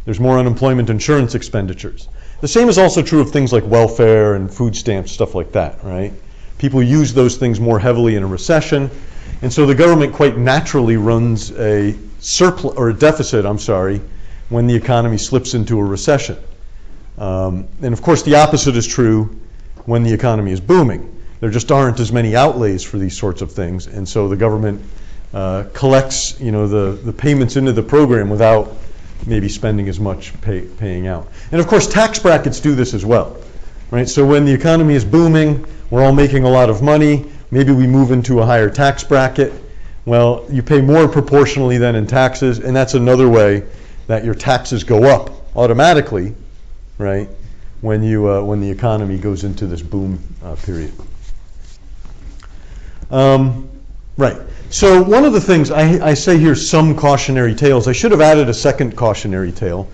There's more unemployment insurance expenditures. The same is also true of things like welfare and food stamps, stuff like that, right? People use those things more heavily in a recession, and so the government quite naturally runs a surplus or a deficit, when the economy slips into a recession. And of course, the opposite is true when the economy is booming. There just aren't as many outlays for these sorts of things, and so the government collects, the payments into the program without maybe spending as much paying out. And of course, tax brackets do this as well, right? So when the economy is booming, we're all making a lot of money, maybe we move into a higher tax bracket. Well, you pay more proportionally than in taxes, and that's another way that your taxes go up automatically, right, when the economy goes into this boom period. Right. So one of the things I say here, some cautionary tales. I should have added a second cautionary tale.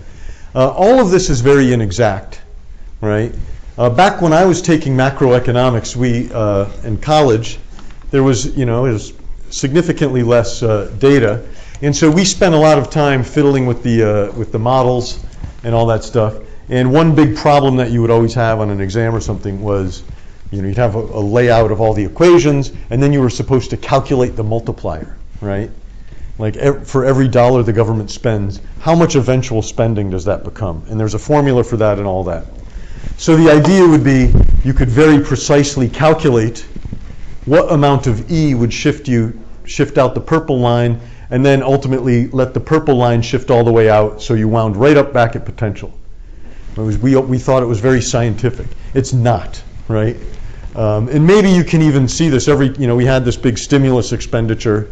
All of this is very inexact, right? Back when I was taking macroeconomics, in college, there was, it was significantly less data, and so we spent a lot of time fiddling with the models and all that stuff. And one big problem that you would always have on an exam or something was, you'd have a layout of all the equations, and then you were supposed to calculate the multiplier, right? Like for every dollar the government spends, how much eventual spending does that become? And there's a formula for that and all that. So the idea would be you could very precisely calculate what amount of E would shift out the purple line, and then ultimately let the purple line shift all the way out, so you wound right up back at potential. We thought it was very scientific. It's not, right? And maybe you can even see this we had this big stimulus expenditure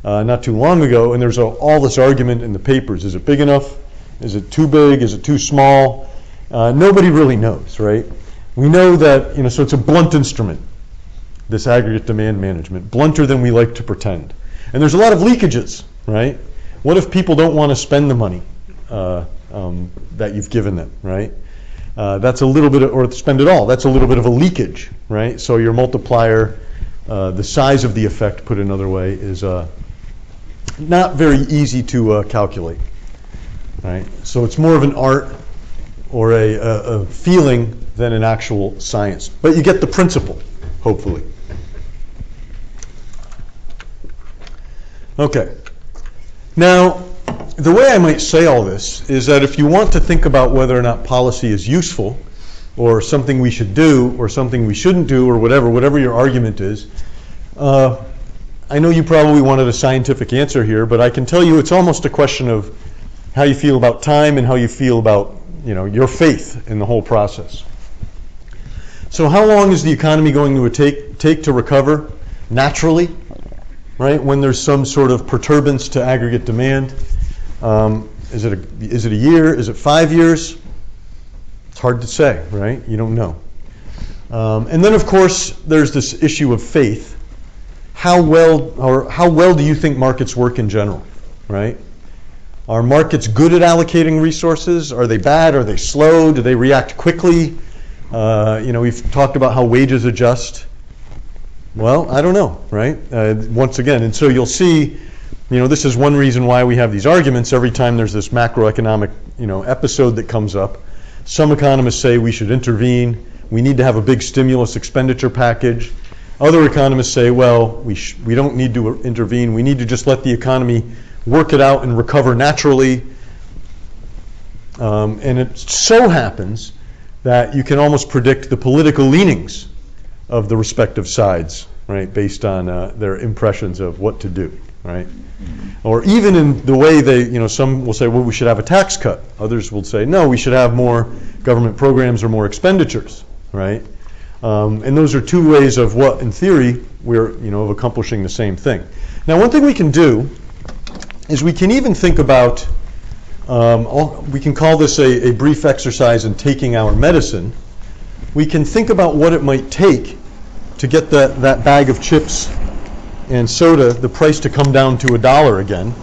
not too long ago, and there's all this argument in the papers. Is it big enough? Is it too big? Is it too small? Nobody really knows, right? We know that, so it's a blunt instrument, this aggregate demand management, blunter than we like to pretend. And there's a lot of leakages, right? What if people don't want to spend the money that you've given them, right? That's a little bit or spend it all. That's a little bit of a leakage, right? So your multiplier, the size of the effect, put another way, is not very easy to calculate, right? So it's more of an art or a feeling than an actual science. But you get the principle, hopefully. Okay. Now, the way I might say all this is that if you want to think about whether or not policy is useful, or something we should do, or something we shouldn't do, or whatever your argument is, I know you probably wanted a scientific answer here, but I can tell you it's almost a question of how you feel about time and how you feel about, your faith in the whole process. So how long is the economy going to take to recover naturally, right? When there's some sort of perturbance to aggregate demand. Is it a year? Is it 5 years? It's hard to say, right? You don't know. And then, of course, there's this issue of faith. How well do you think markets work in general, right? Are markets good at allocating resources? Are they bad? Are they slow? Do they react quickly? We've talked about how wages adjust. Well, I don't know, right? Once again, and so you'll see, this is one reason why we have these arguments every time there's this macroeconomic, episode that comes up. Some economists say we should intervene. We need to have a big stimulus expenditure package. Other economists say, well, we don't need to intervene. We need to just let the economy work it out and recover naturally. And it so happens that you can almost predict the political leanings of the respective sides, right, based on their impressions of what to do, right? Or even in the way some will say, well, we should have a tax cut. Others will say, no, we should have more government programs or more expenditures, right? And those are two ways of what, in theory, we're, of accomplishing the same thing. Now, one thing we can do is we can even think about, we can call this a brief exercise in taking our medicine. We can think about what it might take to get that bag of chips and soda, the price to come down to $1 again,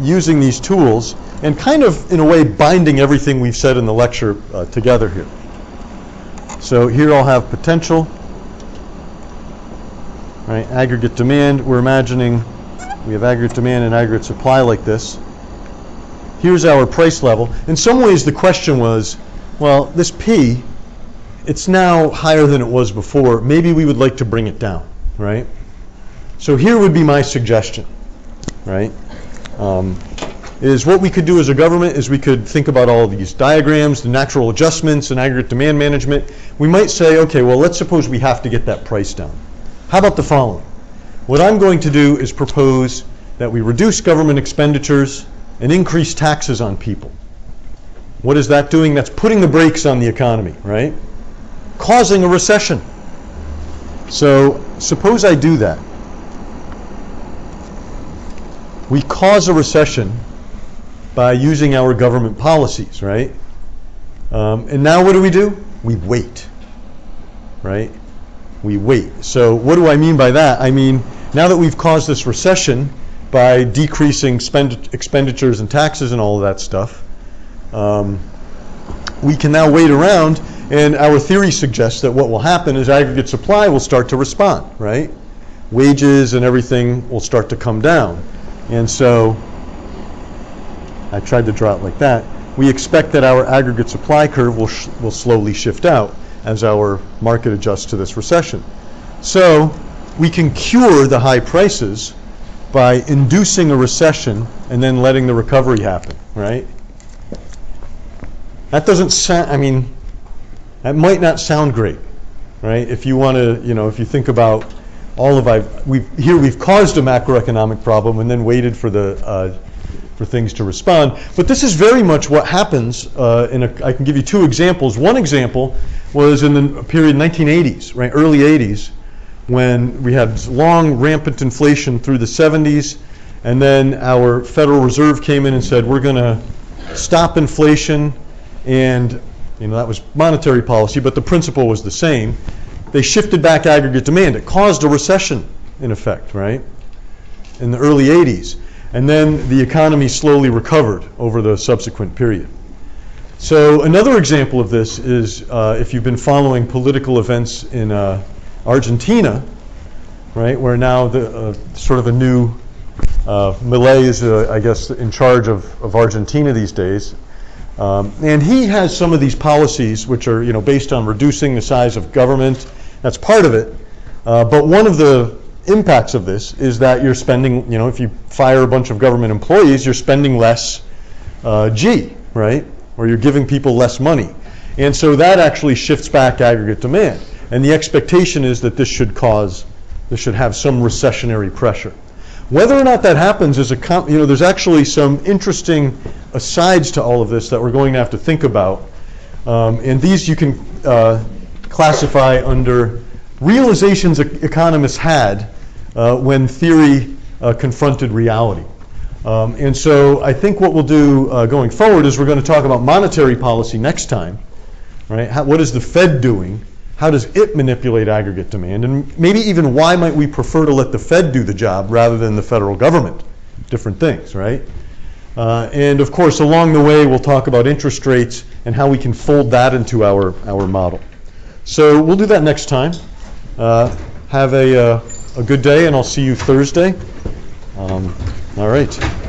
using these tools, and kind of, in a way, binding everything we've said in the lecture together here. So here I'll have potential, right? Aggregate demand. We're imagining we have aggregate demand and aggregate supply like this. Here's our price level. In some ways, the question was, well, this P, it's now higher than it was before. Maybe we would like to bring it down, right? So here would be my suggestion, right? Is what we could do as a government is we could think about all of these diagrams, the natural adjustments, and aggregate demand management. We might say, okay, well, let's suppose we have to get that price down. How about the following? What I'm going to do is propose that we reduce government expenditures and increase taxes on people. What is that doing? That's putting the brakes on the economy, right? Causing a recession. So suppose I do that. we cause a recession by using our government policies, right? And now what do? We wait, right? We wait. So what do I mean by that? I mean, now that we've caused this recession by decreasing expenditures and taxes and all of that stuff, we can now wait around, and our theory suggests that what will happen is aggregate supply will start to respond, right? Wages and everything will start to come down. And so, I tried to draw it like that. We expect that our aggregate supply curve will slowly shift out as our market adjusts to this recession. So, we can cure the high prices by inducing a recession and then letting the recovery happen, right? That doesn't sound, I mean, that might not sound great, right? If you want to, if you think about all of we've caused a macroeconomic problem and then waited for for things to respond. But this is very much what happens. I can give you two examples. One example was in the period 1980s, right, early 80s, when we had long rampant inflation through the 70s, and then our Federal Reserve came in and said, we're going to stop inflation, and that was monetary policy, but the principle was the same. They shifted back aggregate demand. It caused a recession, in effect, right, in the early 80s. And then the economy slowly recovered over the subsequent period. So another example of this is if you've been following political events in Argentina, right, where now sort of a new Milei is, I guess, in charge of Argentina these days. And he has some of these policies which are, based on reducing the size of government. That's part of it. But one of the impacts of this is that you're spending, if you fire a bunch of government employees, you're spending less right? Or you're giving people less money. And so that actually shifts back aggregate demand. And the expectation is that this should have some recessionary pressure. Whether or not that happens is there's actually some interesting asides to all of this that we're going to have to think about. And these you can classify under realizations economists had when theory confronted reality. And so I think what we'll do going forward is we're going to talk about monetary policy next time, right? What is the Fed doing? How does it manipulate aggregate demand? And maybe even why might we prefer to let the Fed do the job rather than the federal government? Different things, right? And of course, along the way, we'll talk about interest rates and how we can fold that into our model. So we'll do that next time. Have a good day, and I'll see you Thursday. All right.